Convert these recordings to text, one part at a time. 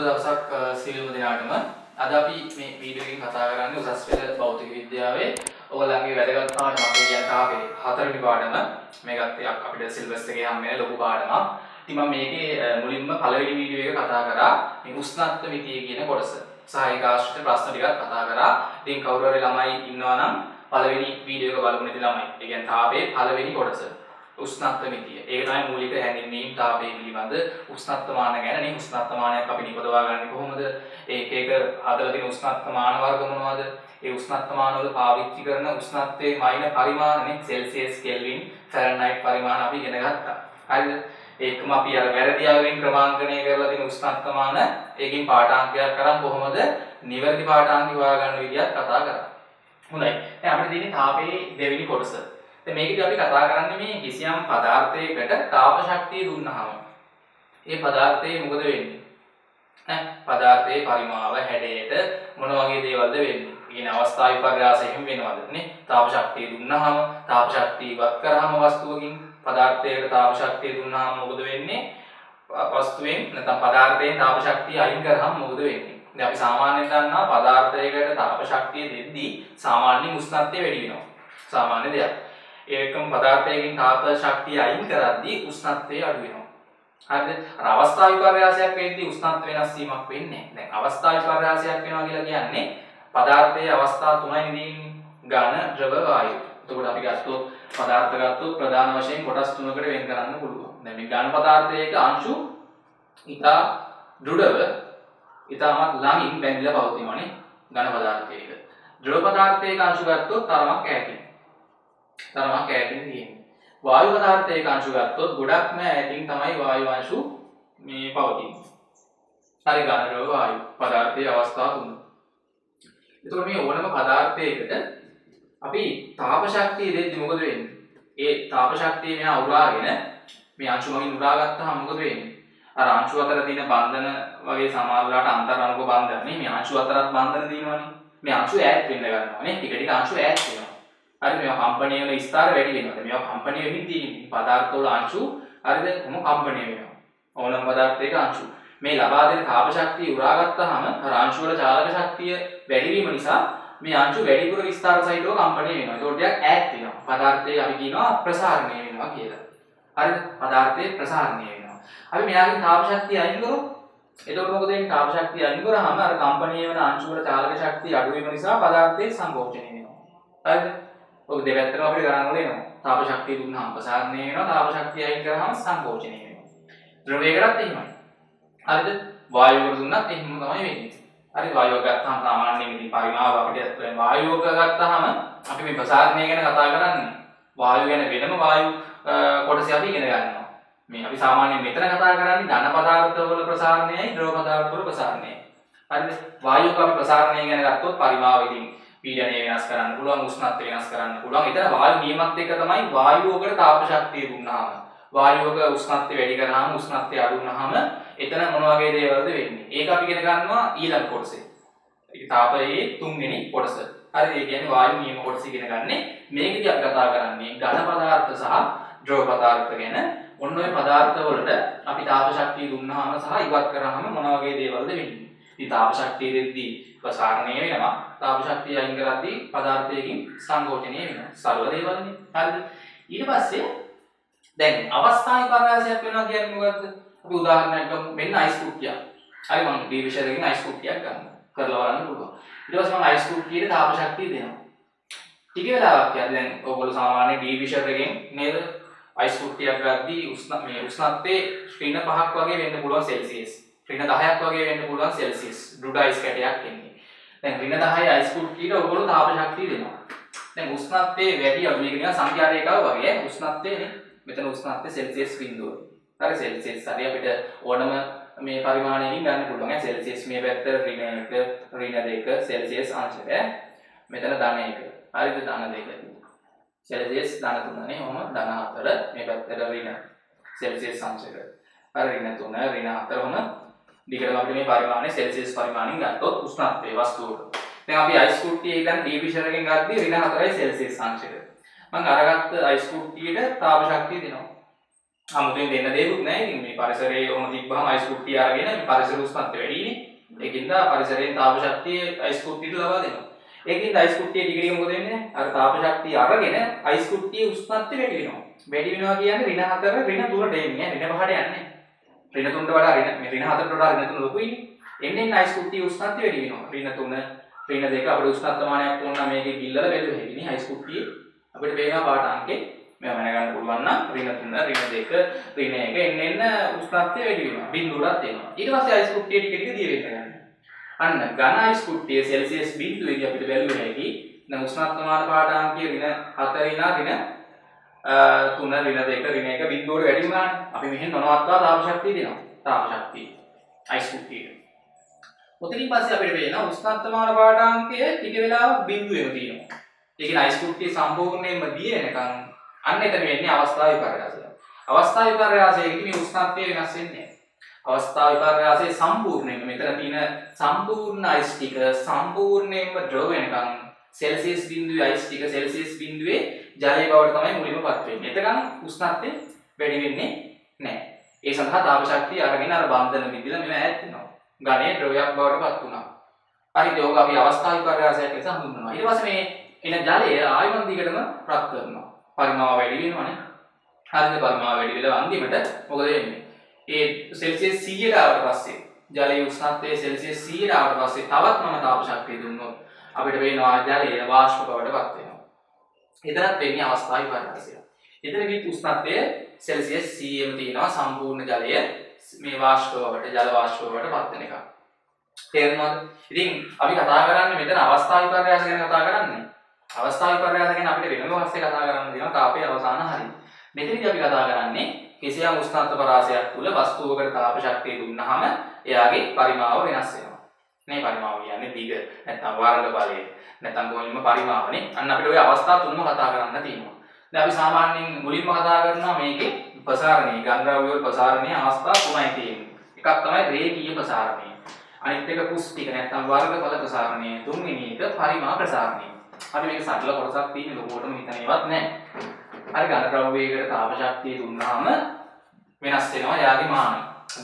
සුබ දවසක් සියලුම දෙනාටම. අද අපි මේ වීඩියෝ එකකින් කතා කරන්නේ උසස් පෙළ භෞතික විද්‍යාවේ ඔයගලන්ගේ වැදගත් පාඩම අපි කියන තාපේ හතරවෙනි පාඩම. මේකත් අපිට සිලබස් එකේ හම් වෙන ලොකු පාඩමක්. ඉතින් මම මේකේ මුලින්ම පළවෙනි වීඩියෝ එක කතා කරා මේ උෂ්ණත්ව මිතිය කියන කොටස. සහ ඒක ආශ්‍රිත ප්‍රශ්න ටිකක් කතා කරා. ඉතින් කවුරු හරි ළමයි ඉන්නවා නම් පළවෙනි වීඩියෝ එක බලමු නැති ළමයි. ඒ කියන්නේ තාපේ පළවෙනි කොටස. උෂ්ණත්ව මිතිය. ඒක තමයි මූලික හැඳින්වීම තාපයේ පිළිබඳ උෂ්ණත්වමාන ගැන. මේ උෂ්ණත්වමානයක් අපි නිපදවා ගන්නේ කොහොමද? ඒක හදලා තියෙන උෂ්ණත්වමාන වර්ග මොනවද? ඒ උෂ්ණත්වමාන වල පාවිච්චි කරන උෂ්ණත්වයේ මයින පරිමාණනේ සෙල්සියස්, කෙල්වින්, ෆැරන්හයිට් පරිමාණ අපි ඉගෙන ගත්තා. හරිද? ඒකම අපි අර වැරදි ආවෙන් ක්‍රමාංකණය කරලා තියෙන උෂ්ණත්වමාන ඒකෙන් පාඨාංකයක් කරන් කොහොමද නිවැරදි පාඨාංක හොයාගන්න විදිහත් කතා කරා. හොඳයි. දැන් අපිට තියෙන්නේ තාපයේ දෙවෙනි කොටස. දැන් මේකදී අපි කතා කරන්නේ මේ කිසියම් පදාර්ථයකට තාප ශක්තිය දුන්නාම ඒ පදාර්ථයේ මොකද වෙන්නේ? පදාර්ථයේ පරිමාව හැඩයට මොන වගේ දේවල්ද වෙන්නේ? කියන්නේ අවස්ථා විපර්යාසයෙන් වෙනවද නේ? තාප ශක්තිය දුන්නාම තාප ශක්තිය ඉවත් කරාම වස්තුවකින් පදාර්ථයකට තාප ශක්තිය දුන්නාම මොකද වෙන්නේ? වස්තුවෙන් නැත්නම් පදාර්ථයෙන් තාප ශක්තිය අයින් කරාම මොකද වෙන්නේ? දැන් අපි සාමාන්‍යයෙන් දන්නා පදාර්ථයකට තාප ශක්තිය දෙද්දී සාමාන්‍ය උෂ්ණත්වය වැඩි වෙනවා. සාමාන්‍ය දෙයක්. ඒකම පදාර්ථයකින් තාප ශක්තිය අයින් කරද්දී උෂ්ණත්වය අඩු වෙනවා. හරිද? අර අවස්ථා විපර්යාසයක් වෙද්දී උෂ්ණත්ව වෙනස් වීමක් වෙන්නේ නැහැ. දැන් අවස්ථා විපර්යාසයක් වෙනවා කියලා කියන්නේ පදාර්ථයේ අවස්ථා තුනයි නෙදීන්නේ. ඝන, ද්‍රව, වායු. එතකොට අපි ගත්තොත් පදාර්ථ ගත්තොත් ප්‍රධාන වශයෙන් කොටස් තුනකට වෙන් කරන්න පුළුවන්. දැන් මේ ඝන පදාර්ථයක අංශු ඉතා දෘಢව ඉතාමත් ළඟින් බැඳිලා පවතිනවානේ ඝන පදාර්ථයක. ද්‍රව පදාර්ථයක අංශු ගත්තොත් තරමක් ඈතින්. තරමක් ඈතින් තියෙන්නේ. වායු පදාර්ථයක අංශු ගත්තොත් ගොඩක්ම ඈතින් තමයි වායු අංශු මේ පවතින්නේ. හරි ඝන ද්‍රව වායු පදාර්ථයේ අවස්ථා තුන. එතකොට මේ ඕනම පදාර්ථයකට අපි තාප ශක්තිය දෙද්දි මොකද වෙන්නේ? ඒ තාප ශක්තිය මෙහා උරාගෙන මේ අංශු මගින් උරාගත්තාම මොකද වෙන්නේ? අර අංශු අතර තියෙන බන්ධන වගේ සමානලාට අන්තර් අණුක බන්ධන නේ මේ අංශු අතරත් බන්ධන තියෙනවානේ. මේ අංශු ඈත් වෙන්න ගන්නවා නේ. ටික ටික අංශු ඈත් වෙනවා. හරි මේවා කම්පණය වෙන විස්තර වැඩි වෙනවා. මේවා කම්පණය වෙමින් තියෙන්නේ. පදාර්ථ වල අංශු හරිද කොහොම කම්පණය වෙනවා. ඕනම පදාර්ථයක අංශු. මේ ලබා දෙන තාප ශක්තිය උරාගත්තාම අර අංශු වල චාලක ශක්තිය වැඩි වීම නිසා මේ අංශු වැඩිපුර විස්තර සහිතව කම්පණය වෙනවා. ඒකට ටිකක් ඈත් වෙනවා. පදාර්ථයේ අපි කියනවා ප්‍රසාරණය වෙනවා කියලා. හරිද? පදාර්ථයේ ප්‍රසාරණය වෙනවා. අපි මෙයාගේ තාප ශක්තිය අයින් කරොත් එතකොට මොකද වෙන්නේ? තාප ශක්තිය අයින් කරාම අර කම්පණය වෙන අංශු වල චාලක ශක්තිය අඩු වීම නිසා පදාර්ථයේ සංකෝචනය වෙනවා. හරිද? ඔක දෙපැත්තම අපිට ගණන් වල එනවා. තාප ශක්තිය දුන්නාම ප්‍රසාරණය වෙනවා. තාප ශක්තිය අයින් කරාම සංකෝචනය වෙනවා. ද්‍රවයකටත් එහෙමයි. හරිද? වායුවකට දුන්නත් එහෙම තමයි වෙන්නේ. හරි වායුව ගත්තාම සාමාන්‍යයෙන් ඉතින් පරිමාව අපිට වායුවක ගත්තාම අපි මේ ප්‍රසාරණය ගැන කතා කරන්නේ. වායුව ගැන වෙනම වායු කොටස අපි ඉගෙන ගන්නවා. මේ අපි සාමාන්‍යයෙන් මෙතන කතා කරන්නේ ඝන පදාර්ථවල ප්‍රසාරණයයි ද්‍රව පදාර්ථවල ප්‍රසාරණයයි. හරිද? වායුවක අපි ප්‍රසාරණය ගැන ගත්තොත් පරිමාව ඉතින් පීඩනය වෙනස් කරන්න පුළුවන්, උෂ්ණත්වය වෙනස් කරන්න පුළුවන්. එතන වායු නියමත් එක්ක තමයි වායුවකට තාප ශක්තිය දුන්නාම වායුවක උෂ්ණත්වය වැඩි කරාම උෂ්ණත්වය අඩු වුනහම එතන මොන වගේ දේවල්ද වෙන්නේ? ඒක අපි ඉගෙන ගන්නවා ඊළඟ කොටසේ. ඒක තාපයේ තුන්වෙනි කොටස. හරි ඒ කියන්නේ වායු නියම කොටස ඉගෙන ගන්නේ. මේකදී අපි කතා කරන්නේ ඝන පදාර්ථ සහ ද්‍රව පදාර්ථ ගැන. ඔන්න ඔය පදාර්ථ වලට අපි තාප ශක්තිය දුන්නාම සහ ඉවත් කරාම මොන වගේ දේවල්ද වෙන්නේ? ඉතින් තාප ශක්තිය දෙද්දී ප්‍රසාරණය වෙනවා. තාප ශක්තිය අයින් කරද්දී පදාර්ථයකින් සංකෝචනය වෙනවා. සරල දේවල්නේ. හරිද? ඊට පස්සේ දැන් අවස්ථා විපර්යාසයක් වෙනවා කියන්නේ මොකද්ද? අපි උදාහරණයක් ගමු. මෙන්න අයිස් කුට්ටියක්. හරි මම ඩීවිෂර් එකකින් අයිස් කුට්ටියක් ගන්නවා. කරලා බලන්න පුළුවන්. ඊට පස්සේ මම අයිස් කුට්ටියේ තාප ශක්තිය දෙනවා. ටික වෙලාවක් යද්දී දැන් ඔයගොල්ලෝ සාමාන්‍ය ඩීවිෂර් එකෙන් නේද අයිස් කුට්ටියක් ගද්දී උෂ්ණත්වයේ ඍණ 5ක් වගේ වෙන්න පුළුවන් සෙල්සියස්. ඍණ 10ක් වගේ වෙන්න පුළුවන් සෙල්සියස්. ඩුඩ අයිස් කැටයක් එන්නේ. දැන් ඍණ 10 අයිස් කුට්ටියට ඔයගොල්ලෝ තාප ශක්තිය දෙනවා. දැන් උෂ්ණත්වයේ වැඩි අඩු මේක නිකන් සංඛ්‍යා රේඛාව වගේ උෂ්ණත්වයේනේ. මෙතන උෂ්ණත්වය සෙල්සියස් බිඳුව. හරි සෙල්සියස් හරි අපිට ඕනම මේ පරිමාණයකින් ගන්න පුළුවන්. සෙල්සියස් මේ පැත්ත ඍණ 1, ඍණ 2 සෙල්සියස් අංශක. මෙතන ධන 1. හරිද ධන 2. සෙල්සියස් ධන 3නේ. ඔහොම ධන 4 මේ පැත්තට ඍණ සෙල්සියස් අංශක. හරි ඍණ 3 ඍණ 4 ඔහොම දිගටම අපිට මේ පරිමාණය සෙල්සියස් පරිමාණයෙන් ගත්තොත් උෂ්ණත්වයේ වස්තුවක. දැන් අපි අයිස් කුට්ටිය ගන්න ඩීවිෂර් එකෙන් ගද්දී ඍණ 4යි සෙල්සියස් අංශක. මම අරගත්ත අයිස් කුට්ටියට තාප ශක්තිය දෙනවා. 아무තෙන් දෙන්න දෙයක්වත් නැහැ. ඉතින් මේ පරිසරයේ ඔහොම තිබ්බහම අයිස් කුට්ටිය අරගෙන මේ පරිසර උෂ්ණත්වය වැඩිනේ. ඒකින්ද පරිසරයෙන් තාප ශක්තිය අයිස් කුට්ටියට ලබා දෙනවා. ඒකින්ද අයිස් කුට්ටිය ටික ටික මොකද වෙන්නේ? අර තාප ශක්තිය අරගෙන අයිස් කුට්ටියේ උෂ්ණත්වය වැඩි වෙනවා. වැඩි වෙනවා කියන්නේ ඍණ 4 ඍණ 3ට එන්නේ. ඍණ 5ට යන්නේ. ඍණ 3ට වඩා ඍණ 4ට වඩා ඍණ 3 ලොකුයිනේ. එන්නේ අයිස් කුට්ටියේ උෂ්ණත්වය වැඩි වෙනවා. ඍණ 3 ඍණ 2 අපිට උෂ්ණත්වමානයක් ඕන නම් මේකේ ගිල්ලලා බෙදුව හැකිනේ අයිස් කුට්ටියේ. අපිට පේනවා පාට අංකේ මේව මැනගන්න පුළුවන් නම් ඍණ 3 ඍණ 2 ඍණ 1 එන්න උෂ්ණත්වය වැඩි වෙනවා. බිඳුවටත් එනවා. ඊට පස්සේ අයිස් කුට්ටිය ටික ටික දිය වෙන්න යනවා. අන්න ඝන අයිස් කුට්ටිය සෙල්සියස් බිඳුවේදී අපිට බැලුවේ හැකි දැන් උෂ්ණත්වමාන පාඨාංකය ඍණ 4 ඉඳලා ඍණ 3 ඍණ 2 ඍණ 1 බිඳුවට වැඩි වුණානේ. අපි මෙහෙන් නොනවත්වා තාප ශක්තිය දෙනවා. තාප ශක්තිය අයිස් කුට්ටියට. ඔතනින් පස්සේ අපිට පේනවා උෂ්ණත්වමාන පාඨාංකය ටික වෙලාවක් බිඳුවෙම තියෙනවා. ඒ කියන්නේ අයිස් කුට්ටිය සම්පූර්ණයෙන්ම දිය වෙනකන් අන්න එතන වෙන්නේ අවස්ථා විපර්යාසය. අවස්ථා විපර්යාසයේදී මේ උෂ්ණත්වය වෙනස් වෙන්නේ නැහැ. අවස්ථා විපර්යාසයේ සම්පූර්ණයෙන්ම මෙතන තියෙන සම්පූර්ණ අයිස් ටික සම්පූර්ණයෙන්ම ද්‍රව වෙනකන් සෙල්සියස් බිඳුවේ අයිස් ටික සෙල්සියස් බිඳුවේ ජලය බවට තමයි මුලින්මපත් වෙන්නේ. එතකන් උෂ්ණත්වය වැඩි වෙන්නේ නැහැ. ඒ සඳහා තාප ශක්තිය අරගෙන අර බන්ධන විදිහට මෙව ඈත් වෙනවා. ඝනයේ ද්‍රවයක් බවට පත් වුණා. හරිද? ඒක අපි අවස්ථා විපර්යාසයක් ලෙස හඳුන්වනවා. ඊට පස්සේ මේ එන ජලය ආයමන් දිගටම රත් කරනවා. පරිමාව වැඩි වෙනවනේ. හරිද? පරිමාව වැඩි වෙලා අන්තිමට මොකද වෙන්නේ? ඒ සෙල්සියස් 100ට ආවට පස්සේ ජලයේ උෂ්ණත්වය සෙල්සියස් 100ට ආවට පස්සේ තවත් මම තාප ශක්තිය දුන්නොත් අපිට පේනවා ජලය වාෂ්ප බවට පත් වෙනවා. එතනත් වෙන්නේ අවස්ථා විපර්යාසය. එතනදී උෂ්ණත්වය සෙල්සියස් 100ෙම තියෙනවා සම්පූර්ණ ජලය මේ වාෂ්ප බවට ජල වාෂ්ප බවට පත් වෙන එක. තේරුණාද? ඉතින් අපි කතා කරන්නේ මෙතන අවස්ථා විපර්යාස ගැන කතා කරන්නේ. අවස්ථා විපර්යාස ගැන අපිට වෙනම වස්සේ කතා කරන්න දෙනවා තාපයේ අවසාන හරිය. මෙතනදී අපි කතා කරන්නේ කිසියම් උෂ්ණත්ව පරාසයක් තුල වස්තුවකට තාප ශක්තිය දුන්නාම එයාගේ පරිමාව වෙනස් වෙනවා. මේ පරිමාව කියන්නේ දිග නැත්නම් වර්ග බලය නැත්නම් මුලින්ම පරිමාවනේ. අන්න අපිට ওই අවස්ථා තුනම කතා කරන්න තියෙනවා. දැන් අපි සාමාන්‍යයෙන් මුලින්ම කතා කරනවා මේකේ ප්‍රසාරණය ගන්ධද්‍රව්‍ය වල ප්‍රසාරණයේ අවස්ථා තුනයි තියෙන්නේ. එකක් තමයි රේඛීය ප්‍රසාරණය. අනිත් එක පුස්තික නැත්නම් වර්ගඵල ප්‍රසාරණය. තුන්වෙනි එක පරිමා ප්‍රසාරණය. අපි මේක සරල කොටසක් තියෙන්නේ ලොකුවටම හිතන ඒවත් නැහැ. හරි ගන්ධද්‍රව්‍යයකට තාප ශක්තිය දුන්නාම වෙනස් වෙනවා යාගේ මාන.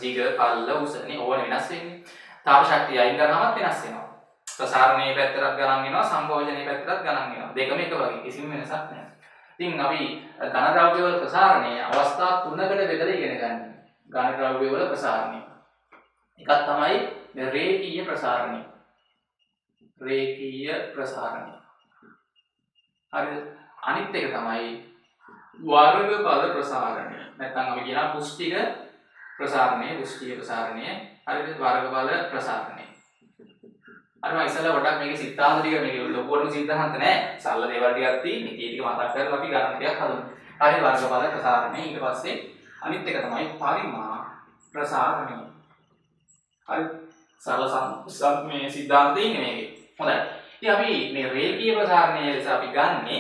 දිග, පල්ල, උසනේ ඕන වෙනස් වෙන්නේ. තාප ශක්තිය අයින් කරනවත් වෙනස් වෙනවා. ප්‍රසාරණයේ පැත්තටත් ගණන් වෙනවා, සංකෝචනයේ පැත්තටත් ගණන් වෙනවා. දෙකම එක වගේ කිසිම වෙනසක් නැහැ. ඉතින් අපි ඝනද්‍රව්‍ය වල ප්‍රසාරණයේ අවස්ථා තුනකට බෙදලා ඉගෙන ගන්න. ඝනද්‍රව්‍ය වල ප්‍රසාරණය. එකක් තමයි රේඛීය ප්‍රසාරණය. රේඛීය ප්‍රසාරණය. හරිද? අනිත් එක තමයි වර්ගඵල ප්‍රසාරණය. නැත්නම් අපි කියනවා පුස්තික ප්‍රසාරණය, පුස්තික ප්‍රසාරණය. හරිද? වර්ගඵල ප්‍රසාරණය. අර මම ඉස්සෙල්ලා පොඩ්ඩක් මේකේ සිද්ධාන්ත ටික මේක ලොකුවටම සිද්ධාන්ත නෑ. සරල දේවල් ටිකක් තියෙන්නේ. ඒ ටික මතක් කරලා අපි ගණන් ටිකක් හදමු. හරි වර්ගඵල ප්‍රසාරණය. ඊට පස්සේ අනිත් එක තමයි පරිමා ප්‍රසාරණය. හරි සරල මේ සිද්ධාන්ත තියෙන්නේ මේකේ. හොඳයි. ඉතින් අපි මේ රේඛීය ප්‍රසාරණය ලෙස අපි ගන්නෙ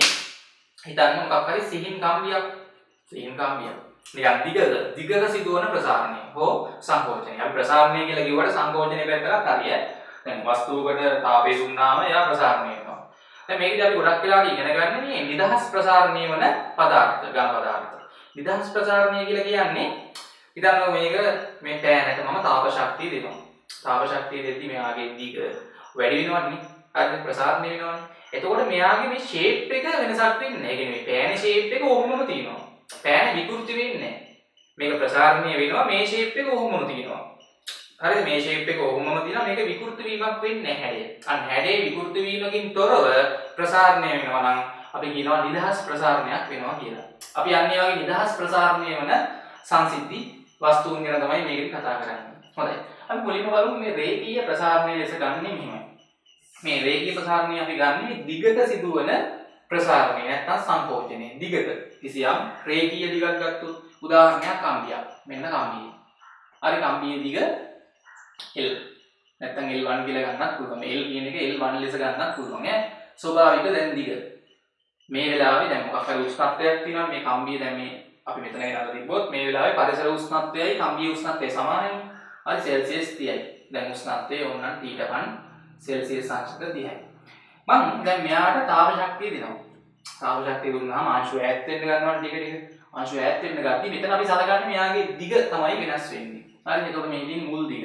හිතන්න මොකක් හරි සිහින් කම්බියක්. සිහින් කම්බියක්. නිකන් දිගක සිදුවන ප්‍රසාරණය හෝ සංකෝචනය. අපි ප්‍රසාරණය කියලා කිව්වට සංකෝචනයේ පැත්තට හරියයි. දැන් වස්තුවකට තාපය දුන්නාම එයා ප්‍රසාරණය වෙනවා. දැන් මේකදී අපි ගොඩක් වෙලාවට ඉගෙන ගන්න මේ නිදහස් ප්‍රසාරණය වන පදාර්ථ, ඝන පදාර්ථ. නිදහස් ප්‍රසාරණය කියලා කියන්නේ හිතන්න මේක මේ පෑනට මම තාප ශක්තිය දෙනවා. තාප ශක්තිය දෙද්දි මෙයාගේ දිග වැඩි වෙනවනේ. හරිද? ප්‍රසාරණය වෙනවනේ. එතකොට මෙයාගේ මේ ෂේප් එක වෙනසක් වෙන්නේ නැහැ. ඒ කියන්නේ මේ පෑනේ ෂේප් එක ඕමම තියෙනවා. පෑන විකෘති වෙන්නේ නැහැ. මේක ප්‍රසාරණය වෙනවා මේ ෂේප් එක ඕමම තියෙනවා. හරිද? මේ ෂේප් එක ඔහොමම තියෙනවා මේක විකෘති වීමක් වෙන්නේ නැහැ හැඩය. අන්න හැඩේ විකෘති වීමකින් තොරව ප්‍රසාරණය වෙනවා නම් අපි කියනවා නිදහස් ප්‍රසාරණයක් වෙනවා කියලා. අපි යන්නේ වගේ නිදහස් ප්‍රසාරණය වෙන සංසිද්ධි වස්තුන් ගැන තමයි මේකෙන් කතා කරන්නේ. හොඳයි. අපි මුලින්ම බලමු මේ රේඛීය ප්‍රසාරණය ලෙස ගන්නෙ මෙහෙමයි. මේ රේඛීය ප්‍රසාරණය අපි ගන්නෙ දිගට සිදුවන ප්‍රසාරණය නැත්නම් සංකෝචනය. දිගට කිසියම් රේඛීය දිගක් ගත්තොත් උදාහරණයක් කම්බියක්. මෙන්න කම්බිය. හරි කම්බියේ දිග L නැත්නම් L1 කියලා ගන්නත් පුළුවන්. මේ L කියන එක L1 ලෙස ගන්නත් පුළුවන් ඈ. ස්වභාවික දැන් දිග. මේ වෙලාවේ දැන් මොකක් හරි උෂ්ණත්වයක් තියෙනවා මේ කම්බිය දැන් මේ අපි මෙතන ගෙනල්ලා තිබ්බොත් මේ වෙලාවේ පරිසර උෂ්ණත්වයයි කම්බිය උෂ්ණත්වයයි සමානයි. හරි සෙල්සියස් 30යි. දැන් උෂ්ණත්වය ඕනනම් T1 සෙල්සියස් අංශක 30යි. මම දැන් මෙයාට තාප ශක්තිය දෙනවා. තාප ශක්තිය දුන්නාම ආංශුව ඈත් වෙන්න ගන්නවා ටික ටික. අංශු ඈත් වෙන්න ගත්තී මෙතන අපි සලකන්නේ මෙයාගේ දිග තමයි වෙනස් වෙන්නේ. හරිද? එතකොට මේ ඉතින් මුල් දිග.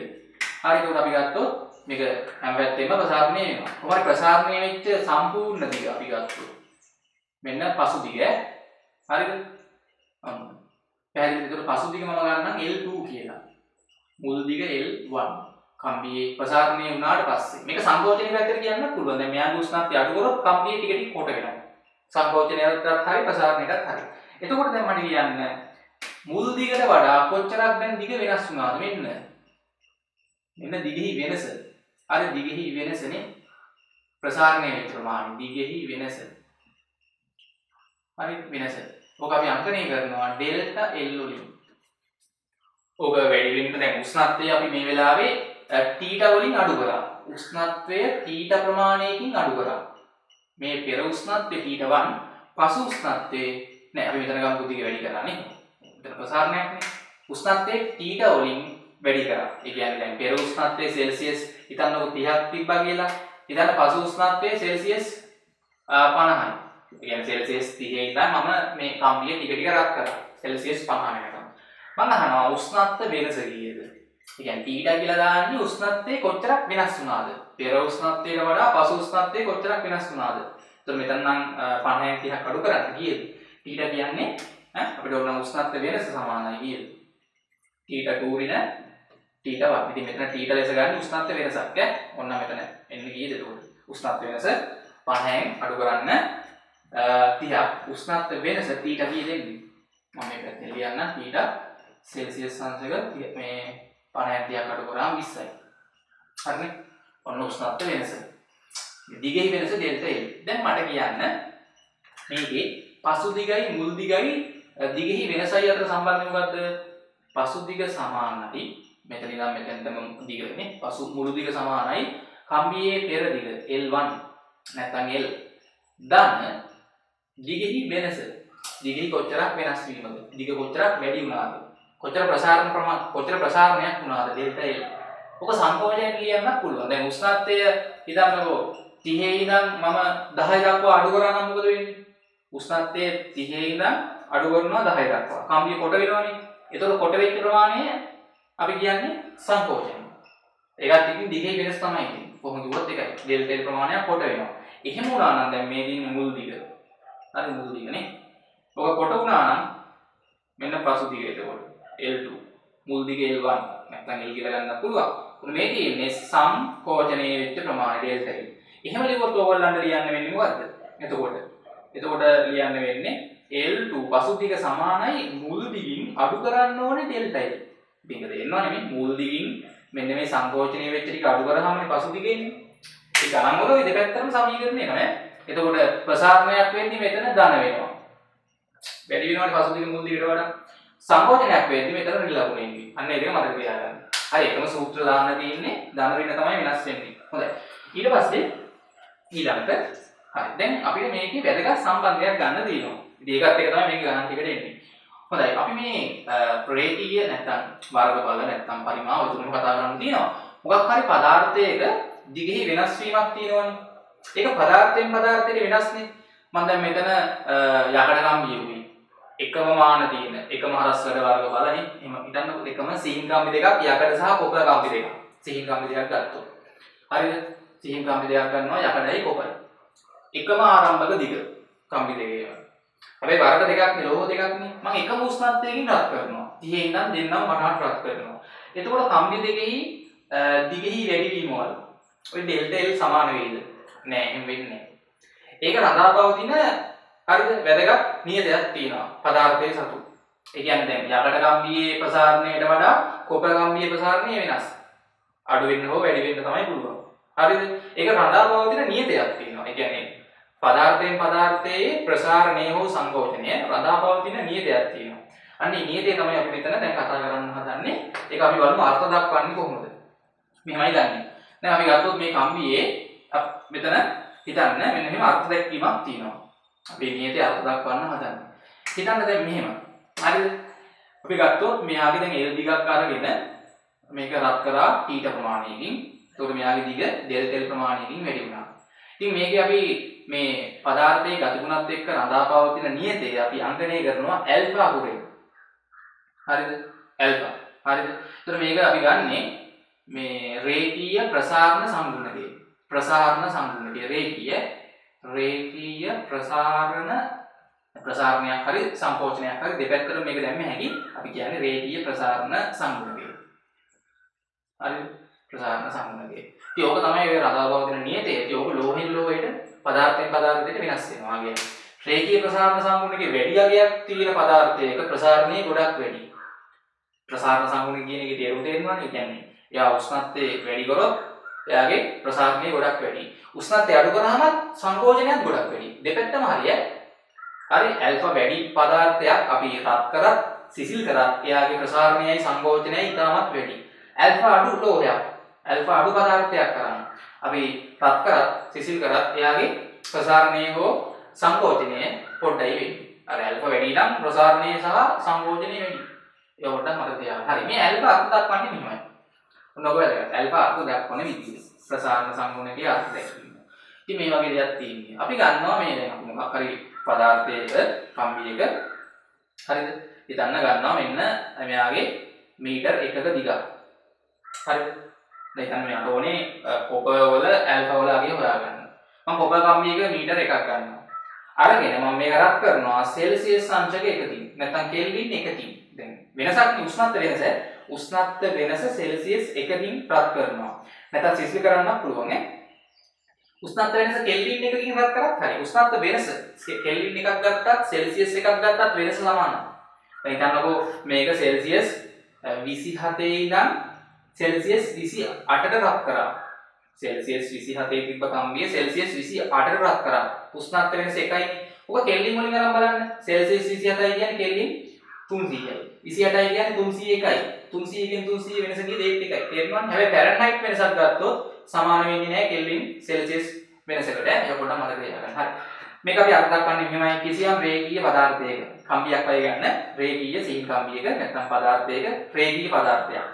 හරි එතකොට අපි ගත්තොත් මේක හැම පැත්තෙම ප්‍රසාරණය වෙනවා. කොහොමද ප්‍රසාරණය වෙච්ච සම්පූර්ණ දිග අපි ගත්තොත්. මෙන්න පසු දිග. හරිද? පැහැදිලිද? එතකොට පසු දිග මම ගන්නම් L2 කියලා. මුල් දිග L1. කම්බියේ ප්‍රසාරණය වුණාට පස්සේ මේක සංකෝචනයේ පැත්තට කියන්නත් පුළුවන්. දැන් මෙයාගේ උෂ්ණත්වය අඩු කරොත් කම්බියේ ටික ටික කොට වෙනවා. සංකෝචනයටත් හරි ප්‍රසාරණයටත් හරි. එතකොට දැන් මට කියන්න මුල් දිගට වඩා කොච්චරක් දැන් දිග වෙනස් වුණාද මෙන්න දිගෙහි වෙනස. අර දිගෙහි වෙනසනේ ප්‍රසාරණය වෙච්ච ප්‍රමාණය දිගෙහි වෙනස. හරි වෙනස. ඔක අපි අංකණය කරනවා ඩෙල්ටා L වලින්. ඔක වැඩි වෙන්න දැන් උෂ්ණත්වය අපි මේ වෙලාවේ තීටා වලින් අඩු කරා. උෂ්ණත්වය තීටා ප්‍රමාණයකින් අඩු කරා. මේ පෙර උෂ්ණත්වය තීටා 1 පසු උෂ්ණත්වයේ නෑ අපි මෙතන ගමු දිග වැඩි කරා නේ. මෙතන ප්‍රසාරණයක් නේ. උෂ්ණත්වයේ තීටා වලින් වැඩි කරා. ඒ කියන්නේ දැන් පෙර උෂ්ණත්වයේ සෙල්සියස් හිතන්නකො 30ක් තිබ්බා කියලා. හිතන්න පසු උෂ්ණත්වයේ සෙල්සියස් 50යි. ඒ කියන්නේ සෙල්සියස් 30 ඉඳන් මම මේ කම්බිය ටික ටික රත් කරා. සෙල්සියස් 50 වෙනකම්. මම අහනවා උෂ්ණත්ව වෙනස කීයද? ඒ කියන්නේ තීටා කියලා දාන්නේ උෂ්ණත්වයේ කොච්චරක් වෙනස් වුණාද? පෙර උෂ්ණත්වයට වඩා පසු උෂ්ණත්වයේ කොච්චරක් වෙනස් වුණාද? එතකොට මෙතන නම් 50න් 30ක් අඩු කරන්න කීයද? තීටා කියන්නේ අපිට ඕන උෂ්ණත්ව වෙනස සමානයි කීයද? තීටා 2 රින තීටා 1. ඉතින් මෙතන තීටා ලෙස ගන්න උෂ්ණත්ව වෙනසක් ඔන්න මෙතන එන්නේ කීයද එතකොට? උෂ්ණත්ව වෙනස 50න් අඩු කරන්න 30ක් උෂ්ණත්ව වෙනස තීටා කීයද එන්නේ? මම මේ පැත්තෙන් ලියන්න තීටා සෙල්සියස් අංශක මේ 50න් 30ක් අඩු කරාම 20යි. හරිනේ? ඔන්න උෂ්ණත්ව වෙනස. දිගෙහි වෙනස ඩෙල්ටා L. දැන් මට කියන්න මේකේ පසු දිගයි මුල් දිගයි දිගෙහි වෙනසයි අතර සම්බන්ධය මොකද්ද? පසු දිග සමානයි මෙතන ඉඳන් මෙතෙන්ටම දිගනේ. පසු මුළු දිග සමානයි කම්බියේ පෙර දිග L1 නැත්නම් L. දන්න දිගෙහි වෙනස. දිගෙහි කොච්චරක් වෙනස් වීමද? දිග කොච්චරක් වැඩි වුණාද? කොච්චර ප්‍රසාරණයක් වුණාද ඩෙල්ටා L. ඔක සංකෝචනයෙන් ලියන්නත් පුළුවන්. දැන් උෂ්ණත්වය හිතන්නකෝ 30 ඉඳන් මම 10 දක්වා අඩු කරා නම් මොකද වෙන්නේ? උෂ්ණත්වය 30 ඉඳන් අඩු කරනවා 10 දක්වා. කම්බිය කොට වෙනවනේ. ඒතකොට කොට වෙච්ච ප්‍රමාණය අපි කියන්නේ සංකෝචනය. ඒකත් ඉතින් දිගේ වෙනස් තමයි ඉතින්. කොහොමද කිව්වොත් එකයි. ඩෙල්ටා L ප්‍රමාණයක් කොට වෙනවා. එහෙම වුණා නම් දැන් මේ දින මුල් දිග. හරි මුල් දිගනේ. ඔක කොට වුණා නම් මෙන්න පසු දිග එතකොට L2 මුල් දිග L1 නැත්නම් L කියලා ගන්නත් පුළුවන්. උන් මේ තියෙන්නේ සංකෝචනයේ වෙච්ච ප්‍රමාණය ඩෙල්ටා L. එහෙම ලියුවොත් ඕගොල්ලන්ට ලියන්න වෙන්නේ මොකද්ද? එතකොට ලියන්න වෙන්නේ L2 පසු දිග සමානයි මුල් දිගින් අඩු කරන්න ඕනේ ඩෙල්ටා L. මේක තේරෙනවනේ මේ මුල් දිගින් මෙන්න මේ සංකෝචනයේ වෙච්ච ටික අඩු කරාමනේ පසු දිගෙන්නේ. ඒ ගණන් වල ওই දෙපැත්තම සමීකරණය එනවා ඈ. එතකොට ප්‍රසාරණයක් වෙන්නේ මෙතන ධන වෙනවා. වැඩි වෙනවනේ පසු දිග මුල් දිගට වඩා. සංකෝචනයක් වෙද්දි මෙතන ඍණ ලකුණ එන්නේ. අන්න ඒක මතක තියාගන්න. හරි එකම සූත්‍ර දාන්න තියෙන්නේ ධන ඍණ තමයි වෙනස් වෙන්නේ. හොඳයි. ඊට පස්සේ ඊළඟට හරි. දැන් අපිට මේකේ වැදගත් සම්බන්ධයක් ගන්න තියෙනවා. ඉතින් ඒකත් එක තමයි මේක ගණන් ටිකට එන්නේ. හොඳයි. අපි මේ ප්‍රේතීය නැත්නම් වර්ගඵල නැත්නම් පරිමාව තුනම කතා කරන්න තියෙනවා. මොකක් හරි පදාර්ථයක දිගෙහි වෙනස් වීමක් තියෙනවනේ. ඒක පදාර්ථයෙන් පදාර්ථයට වෙනස්නේ. මම දැන් මෙතන යකඩ කම්බිය උනේ එකම මාන තියෙන එකම හරස් වැඩ වර්ගඵලනේ. එහෙම හිතන්නකො එකම සිහින් කම්බි දෙකක් යකඩ සහ කොපර කම්බි දෙකක්. සිහින් කම්බි දෙකක් ගත්තොත්. හරිද? සිහින් කම්බි දෙකක් ගන්නවා යකඩයි කොපරයි. එකම ආරම්භක දිග කම්බි දෙකේම. හැබැයි වර්ග දෙකක් නේ ලෝහ දෙකක් නේ. මම එකම උෂ්ණත්වයකින් රත් කරනවා. 30 ඉඳන් දෙන්නම වටහාට රත් කරනවා. එතකොට කම්බි දෙකෙහි දිගෙහි වැඩි වීම වල ඔය ඩෙල්ටා L සමාන වේද? නෑ එහෙම වෙන්නේ නෑ. ඒක රඳාපවතින හරිද වැදගත් නියතයක් තියෙනවා පදාර්ථයේ සතු. ඒ කියන්නේ දැන් යකඩ කම්බියේ ප්‍රසාරණයට වඩා කොපර කම්බියේ ප්‍රසාරණය වෙනස්. අඩු වෙන්න හෝ වැඩි වෙන්න තමයි පුළුවන්. හරිද? ඒක රඳාපවතින නියතයක් තියෙනවා. ඒ කියන්නේ පදාර්ථයෙන් පදාර්ථයේ ප්‍රසාරණය හෝ සංකෝචනය රඳාපවතින නියතයක් තියෙනවා. අන්න ඒ නියතය තමයි අපි මෙතන දැන් කතා කරන්න හදන්නේ. ඒක අපි බලමු අර්ථ දක්වන්නේ කොහොමද? මෙහෙමයි ගන්නෙ. දැන් අපි ගත්තොත් මේ කම්බියේ මෙතන හිතන්න මෙන්න මෙහෙම අර්ථ දැක්වීමක් තියෙනවා. අපි නියතය අර්ථ දක්වන්න හදන්නේ. හිතන්න දැන් මෙහෙම. හරිද? අපි ගත්තොත් මෙයාගේ දැන් L දිගක් අරගෙන මේක රත් කරා තීටා ප්‍රමාණයකින්. එතකොට මෙයාගේ දිග ඩෙල්ටා L ප්‍රමාණයකින් වැඩි වුණා. ඉතින් මේකේ අපි මේ පදාර්ථයේ ගතිගුණත් එක්ක රඳාපවතින නියතේ අපි අංකණය කරනවා ඇල්ෆා කුරේ. හරිද? ඇල්ෆා. හරිද? ඒතර මේක අපි ගන්නෙ මේ රේඛීය ප්‍රසාරණ සංගුණකය. ප්‍රසාරණ සංගුණකය රේඛීය ප්‍රසාරණයක් හරි සංකෝචනයක් හරි දෙපැත්තට මේක දැම්ම හැකි අපි කියන්නේ රේඛීය ප්‍රසාරණ සංගුණකය. හරිද? ප්‍රසාරණ සංගුණකය. ඉතින් ඕක තමයි ඔය රඳාපවතින නියතය. ඉතින් ඕක ලෝහෙන් ලෝහයට පදාර්ථයෙන් පදාර්ථයට වෙනස් වෙනවා කියන්නේ. රේඛීය ප්‍රසාරණ සංගුණකේ වැඩි අගයක් තියෙන පදාර්ථයක ප්‍රසාරණය ගොඩක් වැඩි. ප්‍රසාරණ සංගුණක කියන එකේ තේරුම තේරෙනවනේ. ඒ කියන්නේ එයා උෂ්ණත්වය වැඩි කරොත් එයාගේ ප්‍රසාරණය ගොඩක් වැඩි. උෂ්ණත්වය අඩු කරාම සංකෝචනයත් ගොඩක් වැඩි. දෙපැත්තම හරියයි. හරි ඇල්ෆා වැඩි පදාර්ථයක් අපි රත් කරත් සිසිල් කරත් එයාගේ ප්‍රසාරණයයි සංකෝචනයයි ඉතාමත් වැඩි. ඇල්ෆා අඩු ලෝහයක් ඇල්ෆා අඩු පදාර්ථයක් කරාම අපි රත් කරත් සිසිල් කරත් එයාගේ ප්‍රසාරණය හෝ සංකෝචනය පොඩ්ඩයි වෙන්නේ. අර ඇල්ෆා වැඩි නම් ප්‍රසාරණය සහ සංකෝචනය වැඩි. ඒක පොඩ්ඩක් මතක තියාගන්න. හරි මේ ඇල්ෆා අර්ථ දක්වන්නේ මෙහෙමයි. ඔන්න ඔබ වැදගත්. ඇල්ෆා අර්ථ දක්වන විදිහ. ප්‍රසාරණ සංගුණකයේ අර්ථ දැක්වීම. ඉතින් මේ වගේ දෙයක් තියෙන්නේ. අපි ගන්නවා මේ දැන් අපි මොකක් හරි පදාර්ථයක කම්බියක හරිද? හිතන්න ගන්නවා මෙන්න මෙයාගේ මීටර් 1ක දිගක්. හරිද? දැන් හිතන්න මෙයාට ඕනේ කොපර් වල ඇල්ෆා වල අගය හොයාගන්න. මම කොපර් කම්බියක මීටර් 1ක් ගන්නවා. අරගෙන මම මේක රත් කරනවා සෙල්සියස් අංශක 1කින්. නැත්නම් කෙල්වින් 1කින්. දැන් වෙනසක් උෂ්ණත්ව වෙනස. උෂ්ණත්ව වෙනස සෙල්සියස් 1කින් රත් කරනවා. නැත්නම් සිසිල් කරන්නත් පුළුවන් ඈ. උෂ්ණත්ව වෙනස කෙල්වින් 1කින් රත් කරත් හරි. උෂ්ණත්ව වෙනස කෙල්වින් එකක් ගත්තත් සෙල්සියස් එකක් ගත්තත් වෙනස සමානයි. දැන් හිතන්නකෝ මේක සෙල්සියස් 27 ඉඳන් සෙල්සියස් 28ට රත් කරා. සෙල්සියස් 27 තිබ්බ කම්බිය සෙල්සියස් 28ට රත් කරා. උෂ්ණත්ව වෙනස එකයි. ඔක කෙල්වින් වලින් අරන් බලන්න. සෙල්සියස් 27යි කියන්නේ කෙල්වින් 300යි. 28යි කියන්නේ 301යි. 300කින් 300 වෙනස කියේ ඒත් එකයි. තේරුණාද? හැබැයි ෆැරන්හයිට් වෙනසක් ගත්තොත් සමාන වෙන්නේ නැහැ කෙල්වින් සෙල්සියස් වෙනසකට. ඒක පොඩ්ඩක් මතක තියාගන්න. හරි. මේක අපි අර්ථ දක්වන්නේ මෙහෙමයි. කිසියම් රේඛීය පදාර්ථයක කම්බියක් වගේ ගන්න රේඛීය සීන් කම්බියක නැත්නම් පදාර්ථයක රේඛීය පදාර්ථයක්.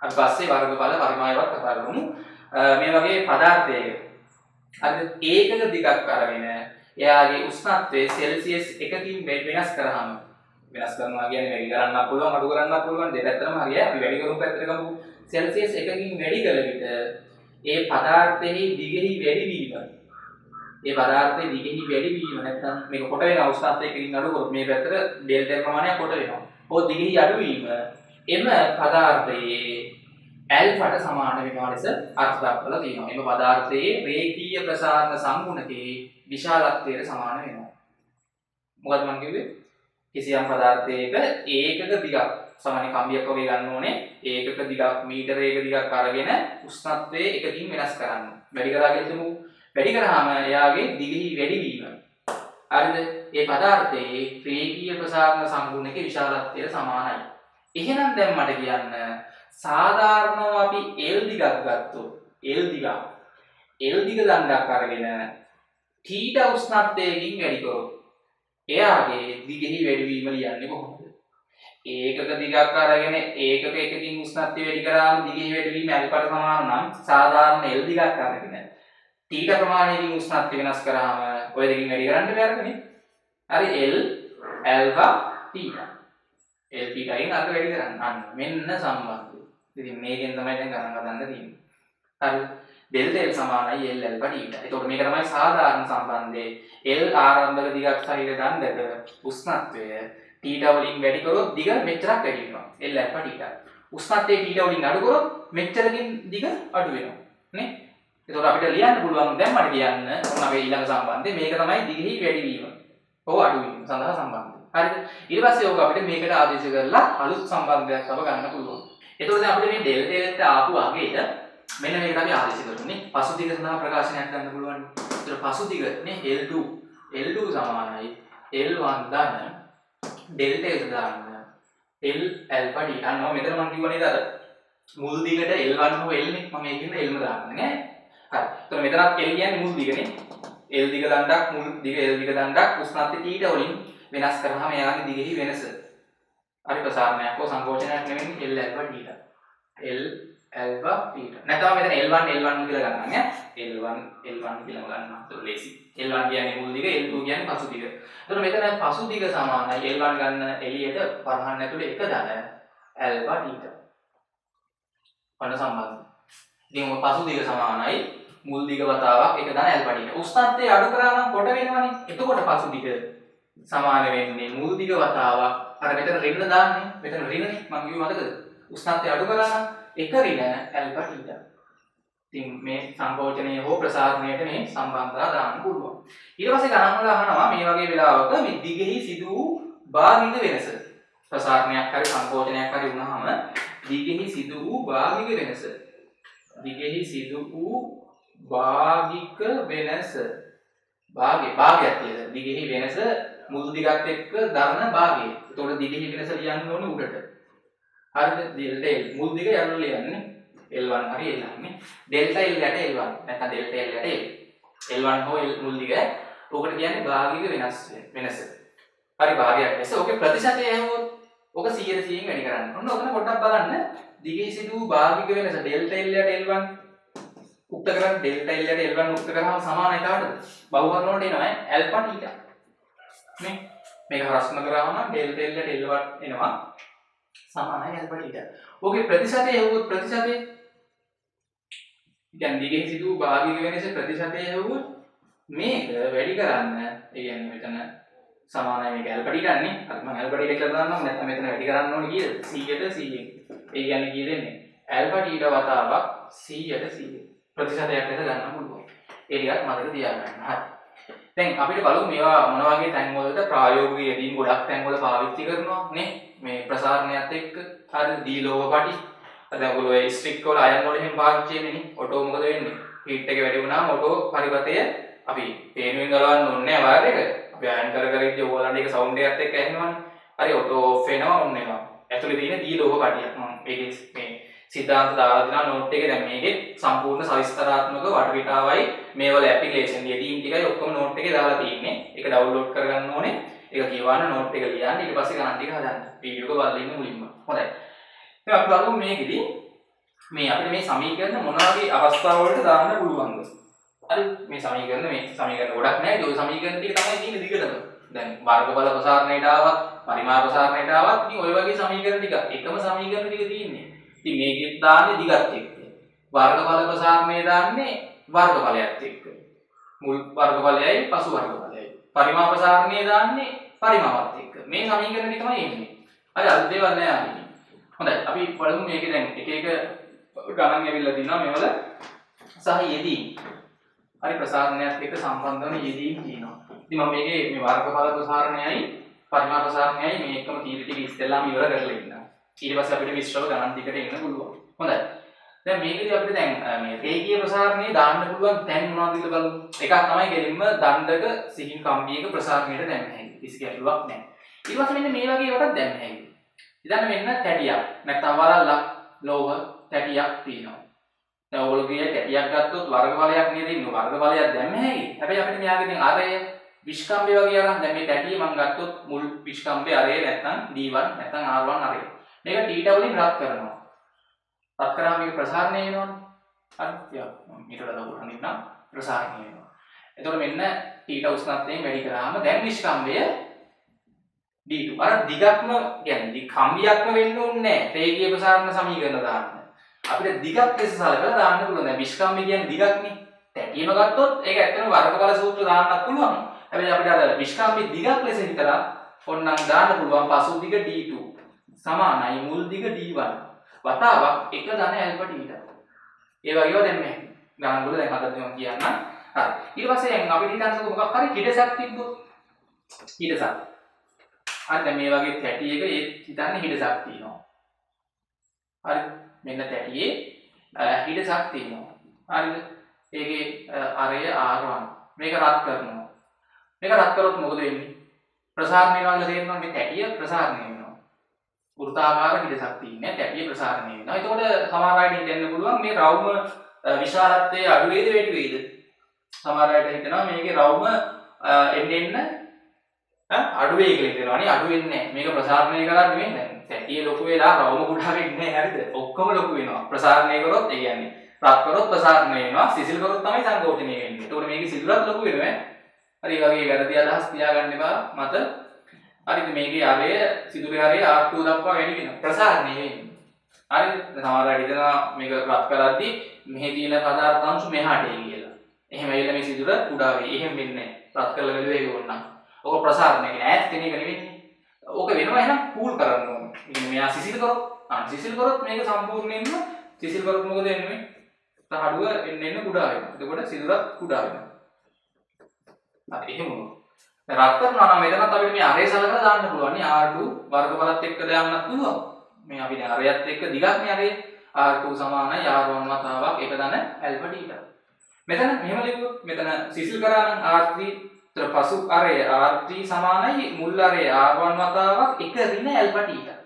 අපි පස්සේ වර්ගඵල පරිමායවත් කතා කරමු. මේ වගේ පදාර්ථයක හරිද? ඒකක දිගක් අරගෙන එයාගේ උෂ්ණත්වය සෙල්සියස් 1කින් වෙනස් කරාම වෙනස් කරනවා කියන්නේ වැඩි කරන්නත් පුළුවන් අඩු කරන්නත් පුළුවන් දෙපැත්තටම හරියයි. අපි වැඩි කරමු පැත්තට ගමු. සෙල්සියස් 1කින් වැඩි කළ විට ඒ පදාර්ථයේ දිගෙහි වැඩිවීම නැත්නම් මේක කොට වෙන උෂ්ණත්වයකින් අඩු කරොත් මේ පැත්තට ඩෙල්ටා ප්‍රමාණයක් කොට වෙනවා. ඕක දිගෙහි අඩුවීම එම පදාර්ථයේ ඇල්ෆාට සමාන වෙනවා ලෙස අර්ථ දක්වලා තියෙනවා. එම පදාර්ථයේ රේඛීය ප්‍රසාරණ සංගුණකයේ විශාලත්වයට සමාන වෙනවා. මොකද මම කිව්වේ? කිසියම් පදාර්ථයක ඒකක දිගක් සමාන කම්බියක් වගේ ගන්න ඕනේ. ඒකක දිගක් මීටර එක දිගක් අරගෙන උෂ්ණත්වයේ එකකින් වෙනස් කරන්න. වැඩි කරා කියලා හිතමු. වැඩි කරාම එයාගේ දිගෙහි වැඩිවීම. හරිද? ඒ පදාර්ථයේ රේඛීය ප්‍රසාරණ සංගුණකයේ විශාලත්වයට සමානයි. එහෙනම් දැන් මට කියන්න සාධාරණව අපි L දිගක් ගත්තොත් L දිග දණ්ඩක් අරගෙන θ උෂ්ණත්වයකින් වැඩි කරොත් එයාගේ දිගෙහි වැඩිවීම ලියන්නේ කොහොමද? ඒකක දිගක් අරගෙන ඒකක එකකින් උෂ්ණත්වය වැඩි කරාම දිගෙහි වැඩිවීම ඇල්ෆාට සමාන නම් සාධාරණ L දිගක් අරගෙන θ ප්‍රමාණයකින් උෂ්ණත්වය වෙනස් කරාම ඔය දෙකින් වැඩි කරන්න බැරනේ. හරි L ඇල්ෆා θ. L θ යින් අර වැඩි කරන්න. අන්න මෙන්න සම්බන්ධය. ඉතින් මේකෙන් තමයි දැන් ගණන් හදන්න තියෙන්නේ. හරි ඩෙල්ටා L සමානයි L ඇල්ෆා θ. ඒතකොට මේක තමයි සාධාරණ සම්බන්ධය. L ආරම්භක දිගක් සහිත දණ්ඩක උෂ්ණත්වය θ වලින් වැඩි කරොත් දිග මෙච්චරක් වැඩි වෙනවා. L alpha θ. උෂ්ණත්වය θ වලින් අඩු කරොත් මෙච්චරකින් දිග අඩු වෙනවා. නේ? ඒතකොට අපිට ලියන්න පුළුවන් දැන් මට කියන්න ඕන අපේ ඊළඟ සම්බන්ධය මේක තමයි දිගෙහි වැඩිවීම. ඔව් අඩුවීම සඳහා සම්බන්ධය. හරිද? ඊට පස්සේ ඕක අපිට මේකට ආදේශ කරලා අලුත් සම්බන්ධයක් තව ගන්න පුළුවන්. එතකොට දැන් අපිට මේ ඩෙල්ටා එකට ආපු අගේට මෙන්න මේකට අපි ආදේශ කරන්නේ පසු දිග සඳහා ප්‍රකාශනයක් ගන්න පුළුවන්. ඒතර පසු දිග නේ L2 සමානයි L1 ධන ඩෙල්ටා එකට දාන්න L ඇල්ෆා θ. අන්න මෙතන මම කිව්වා නේද අර මුල් දිගට L1 හෝ L නේ මම මේකෙන් Lම දාන්නේ නේ. හරි. එතකොට මෙතනත් L කියන්නේ මුල් දිගනේ. L දිග දණ්ඩක් මුල් දිග L දිග දණ්ඩක් උෂ්ණත්වය θ වලින් වෙනස් කරාම එයාගේ දිගෙහි වෙනස. හරි ප්‍රසාරණයක් හෝ සංකෝචනයක් නෙවෙයි L alpha θ. L alpha theta. නැත්නම් මෙතන L1 L1 කියලා ගන්නවා නේ. L1 L1 කියලා ගන්නවා. ඒක ලේසි. L1 කියන්නේ මුල් දිග, L2 කියන්නේ පසු දිග. එතකොට මෙතන පසු දිග සමානයි L1 ගන්න එළියට පරහන් ඇතුලේ එක දල alpha theta. අන්න සම්බන්ධ. ඉතින් පසු දිග සමානයි මුල් දිග වතාවක් එක දන alpha theta. උස්තත්ත්වය අඩු කරා නම් කොට වෙනවනේ. එතකොට පසු දිග සමාන වෙන්නේ මුල් දිග වතාවක් අර මෙතන ඍණ දාන්නේ. මෙතන ඍණනේ මම කිව්ව මතකද? උස්තත්ත්වය අඩු කරා නම් එක ඍණ alpha theta. ඉතින් මේ සංකෝචනයේ හෝ ප්‍රසාරණයට මේ සම්බන්ධතා දාන්න පුළුවන්. ඊට පස්සේ ගණන් වල අහනවා මේ වගේ වෙලාවක මේ දිගෙහි සිදු වූ භාගික වෙනස. ප්‍රසාරණයක් හරි සංකෝචනයක් හරි වුණාම දිගෙහි සිදු වූ භාගික වෙනස. දිගෙහි සිදු වූ භාගික වෙනස. භාගයක් කියලා. දිගෙහි වෙනස මුල් දිගත් එක්ක දරන භාගය. එතකොට දිගෙහි වෙනස ලියන්න ඕනේ උඩට. හරිද? delta L මුල් දිග යන්න ලියන්නේ L1 හරි L1 නේ. delta L යට L1 නැත්නම් delta L යට L. L1 හෝ L මුල් දිග ඔකට කියන්නේ භාගික වෙනස. හරි භාගයක්. එසේ ඔකේ ප්‍රතිශතය ඇහුවොත් ඔක 100%න් වැඩි කරන්න. ඔන්න ඔතන පොඩ්ඩක් බලන්න. දිගෙහි සිදු වූ භාගික වෙනස delta L යට L1 උක්ත කරන් delta L යට L1 උක්ත කරාම සමානයි කාටද? බහුවර්ණ වලට එනවා alpha theta. නේ? මේක හරස්න කරාම නම් delta L යට L1 එනවා සමානයි alpha theta. ඔකේ ප්‍රතිශතය ඇහුවොත් ප්‍රතිශතය කියන්නේ දිගෙහි සිදු වූ භාගික වෙනස ප්‍රතිශතය ඇහුවොත් මේක වැඩි කරන්න ඒ කියන්නේ මෙතන සමානයි මේක alpha theta නේ. අර මම alpha theta කියලා දාන්නම් නැත්නම් මෙතන වැඩි කරන්න ඕනේ කීයද? 100ට 100. ඒ කියන්නේ කීයද එන්නේ? alpha theta වතාවක් 100ට 100. ප්‍රතිශතයක් ලෙස ගන්න පුළුවන්. ඒ ටිකක් මතක තියාගන්න. හරි. දැන් අපිට බලමු මේවා මොන වගේ තැන් වලද ප්‍රායෝගික යෙදීම් ගොඩක් තැන් වල පාවිච්චි කරනවා නේ. මේ ප්‍රසාරණයත් එක්ක හරි දීලෝව පටි. දැන් ඔයගොල්ලෝ ඒ ස්ට්‍රික් වල අයන් වල එහෙම පාවිච්චි වෙන්නේ නේ. ඔටෝ මොකද වෙන්නේ? හීට් එක වැඩි වුණාම ඔටෝ පරිවර්තය අපි පේනුවෙන් ගලවන්න ඕනේ නැහැ වයර් එක. අපි අයන් කර කර ඉඳි ඕගොල්ලන්ට ඒක සවුන්ඩ් එකත් එක්ක ඇහෙනවනේ. හරි ඔටෝ ඔෆ් වෙනවා ඔන් වෙනවා. ඇතුලේ තියෙන දීලෝව පටියක්. මම මේකේ මේ සිද්ධාන්ත දාලා දෙනවා නෝට් එකේ. දැන් මේකේ සම්පූර්ණ සවිස්තරාත්මක වටපිටාවයි මේවල ඇප්ලිකේෂන් යෙදීම් ටිකයි ඔක්කොම නෝට් එකේ දාලා තියෙන්නේ. ඒක ඩවුන්ලෝඩ් කරගන්න ඕනේ. ඒක කියවන්න නෝට් එක ලියන්න ඊට පස්සේ ගණන් ටික හදන්න. වීඩියෝ එක බලලා ඉන්න මුලින්ම. හොඳයි. දැන් අපි බලමු මේකෙදි මේ අපිට මේ සමීකරණ මොන වගේ අවස්ථා වලට දාන්න පුළුවන්ද? හරි මේ සමීකරණ ගොඩක් නැහැ. ඒ සමීකරණ ටික තමයි තියෙන්නේ දිගටම. දැන් වර්ගඵල ප්‍රසාරණයට ආවත්, පරිමාණ ප්‍රසාරණයට ආවත් ඉතින් ওই වගේ සමීකරණ ටික එකම සමීකරණ ටික තියෙන්නේ. ඉතින් මේකෙත් දාන්නේ දිගත් එක්ක. වර්ගඵල ප්‍රසාරණය දාන්නේ වර්ගඵලයත් එක්ක. මුල් වර්ගඵලයයි පසු වර්ගඵලයයි. පරිමාණ ප්‍රසාරණය දාන්නේ පරිමාවත් එක්ක. මේ සමීකරණ ටික තමයි එන්නේ. හරි අද දේවල් නෑ අනිත්. හොඳයි අපි බලමු මේකේ දැන් එක එක ගණන් ඇවිල්ලා තිනවා මේවල සහ යෙදීම්. හරි ප්‍රසාරණයත් එක්ක සම්බන්ධ වෙන යෙදීම් තියෙනවා. ඉතින් මම මේකේ මේ වර්ගඵල ප්‍රසාරණයයි පරිමාණ ප්‍රසාරණයයි මේ එකම තීර ටික ඉස්සෙල්ලාම ඉවර කරලා ඉන්නවා. ඊට පස්සේ අපිට මිශ්‍රව ගණන් ටිකට එන්න පුළුවන්. හොඳයි. දැන් මේකදී අපිට දැන් මේ රේඛීය ප්‍රසාරණයේ දාන්න පුළුවන් තැන් මොනවද කියලා බලමු. එකක් තමයි ගෙලින්ම දණ්ඩක සිහින් කම්බියක ප්‍රසාරණයට දැම්ම හැකි. කිසි ගැටලුවක් නැහැ. ඊට පස්සේ මෙන්න මේ වගේ එකකට දැම්ම හැකි. ඉතින් මෙන්න තැටියක් නැත්නම් වලල්ලක් ලෝහ තැටියක් තියෙනවා. දැන් ඔයගොල්ලෝ ගියේ තැටියක් ගත්තොත් වර්ගඵලයක් නේද ඉන්නේ. වර්ගඵලයක් දැම්ම හැකි. හැබැයි අපිට මෙයාගේ දැන් අරය විස්කම්බය වගේ අරන් දැන් මේ තැටිය මම ගත්තොත් මුල් විස්කම්බය අරය නැත්නම් D1 නැත්නම් R1 අරය. මේක θ වලින් රත් කරනවා. රත් කරාම මේක ප්‍රසාරණය වෙනවනේ. හරි. මම ඊට වඩා උරන් ඉන්නම් ප්‍රසාරණය වෙනවා. එතකොට මෙන්න θ උෂ්ණත්වයෙන් වැඩි කරාම දැන් විස්කම්බය D2. අර දිගක්ම කියන්නේ දිග කම්බියක්ම වෙන්න ඕනේ නැහැ. රේඛීය ප්‍රසාරණ සමීකරණ දාන්න. අපිට දිගක් ලෙස සලකලා දාන්න පුළුවන්. දැන් විස්කම්බය කියන්නේ දිගක්නේ. තැටියම ගත්තොත් ඒක ඇත්තටම වර්ගඵල සූත්‍ර දාන්නත් පුළුවන්. හැබැයි අපිට අර විස්කම්බය දිගක් ලෙස හිතලා ඕනනම් දාන්න පුළුවන් පසු දිග D2 සමානයි මුල් දිග D1 වතාවක් එක ධන alpha theta. ඒ වගේව දැන් මේ ගණන් වල දැන් හදන්න මම කියන්නම්. හරි. ඊට පස්සේ දැන් අපිට හිතන්නකො මොකක් හරි හිඩසක් තිබ්බොත්. හිඩසක්. අන්න මේ වගේ තැටියක ඒ හිතන්නේ හිඩසක් තියෙනවා. හරි. මෙන්න තැටියේ හිඩසක් තියෙනවා. හරිද? ඒකේ අරය R1. මේක රත් කරනවා. මේක රත් කරොත් මොකද වෙන්නේ? ප්‍රසාරණය වෙනවා කියලා තේරෙනවා මේ තැටිය ප්‍රසාරණය වෙනවා. වෘත්තාකාර හිඩසක් තියෙන්නේ තැටිය ප්‍රසාරණය වෙනවා. එතකොට සමහර අයට හිතන්න පුළුවන් මේ රවුම විශාලත්වයේ අඩු වේද වැඩි වේද? සමහර අයට හිතනවා මේකේ රවුම එන්න අඩු වෙයි කියලා හිතනවා නේ. අඩු වෙන්නේ නැහැ. මේක ප්‍රසාරණය කරද්දි මේ දැන් තැටිය ලොකු වෙලා රවුම කුඩා වෙන්නේ නැහැ හරිද? ඔක්කොම ලොකු වෙනවා. ප්‍රසාරණය කරොත් ඒ කියන්නේ රත් කරොත් ප්‍රසාරණය වෙනවා. සිසිල් කරොත් තමයි සංකෝචනය වෙන්නේ. ඒතකොට මේකේ සිදුරත් ලොකු වෙනවා. හරි වගේ වැරදි අදහස් තියාගන්න එපා මත. හරිද මේකේ අරය සිදුරේ අරය R2 දක්වා වැඩි වෙනවා. ප්‍රසාරණය වෙන්නේ. හරිද? සමහර අය හිතනවා මේක රත් කරද්දි මෙහි තියෙන පදාර්ථ අංශු මෙහාට එයි කියලා. එහෙම ඇවිල්ලා මේ සිදුර කුඩා වෙයි. එහෙම වෙන්නේ නැහැ. රත් කරලා බැලුවේ ඒක ඕන නම්. ඔක ප්‍රසාරණය කියන්නේ ඈත් කෙන එක නෙවෙයි. ඕක වෙනවා එහෙනම් කූල් කරන්න ඕනේ. ඉතින් මෙයා සිසිල් කරොත් සිසිල් කරොත් මේක සම්පූර්ණයෙන්ම සිසිල් කරොත් මොකද වෙන්නේ? තහඩුව එන්න කුඩා වෙනවා. එතකොට සිදුරත් කුඩා වෙනවා. හරි එහෙම වුණා. දැන් රත් කරනවා නම් මෙතනත් අපිට මේ අරේ සලකලා දාන්න පුළුවන් නේ. R2 වර්ගඵලත් එක්ක දාන්නත් පුළුවන්. මේ අපි දැන් අරයත් එක්ක දිගක් නේ අරේ. R2 සමානයි R1 වතාවක් එක දන ඇල්ෆා තීටා. මෙතන මෙහෙම ලියුවොත් මෙතන සිසිල් කරා නම් R3 තර පසු අරය R3 සමානයි මුල් අරය R1 වතාවක් එක ඍණ ඇල්ෆා තීටා.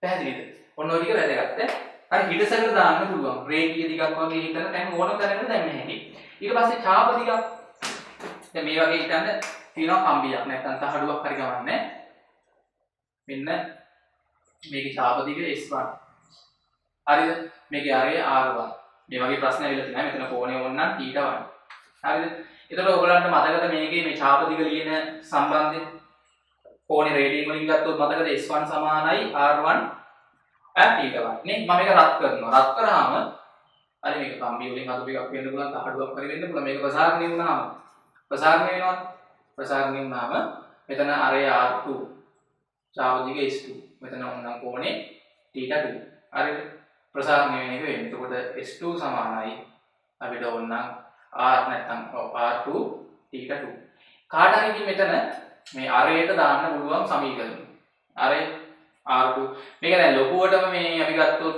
පැහැදිලිද? ඔන්න ඔය ටික වැදගත් ඈ. හරි හිඩසකට දාන්න පුළුවන්. රේඛීය දිගක් වගේ හිතන තැන් ඕනම තැනකට දැම්ම හැකි. ඊට පස්සේ ඡාප දිගක්. දැන් මේ වගේ හිතන්න තියෙනවා කම්බියක් නැත්නම් තහඩුවක් හරි ගමන්නේ. මෙන්න මේකේ ඡාප දිග S1. හරිද? මේකේ අරය R1. මේ වගේ ප්‍රශ්න ඇවිල්ලා තියෙනවා. මෙතන කෝණය ඕනනම් θ1. හරිද? එතකොට ඔයගලන්ට මතකද මේකේ මේ ඡාප දිග ලියන සම්බන්ධය? කෝණේ රේඩියන් වලින් ගත්තොත් මතකද S1 සමානයි R1 θ1 නේ. මම මේක රත් කරනවා. රත් කරාම හරි මේක කම්බිය වලින් හදපු එකක් වෙන්න පුළුවන්, තහඩුවක් හරි වෙන්න පුළුවන්. මේක ප්‍රසාරණය වුණාම ප්‍රසාරණය වෙනවා. ප්‍රසාරණය වුණාම මෙතන අරය R2 ඡාප දිග S2. මෙතන ඕනනම් කෝණේ θ2. හරිද? ප්‍රසාරණය වෙන එක වෙන්නේ. එතකොට S2 සමානයි අපිට ඕනනම් R නැත්නම් R2 θ2. කාට හරි මෙතන මේ අරයට දාන්න පුළුවන් සමීකරණය. අරය R2 මේක දැන් ලොකුවටම මේ අපි ගත්තොත්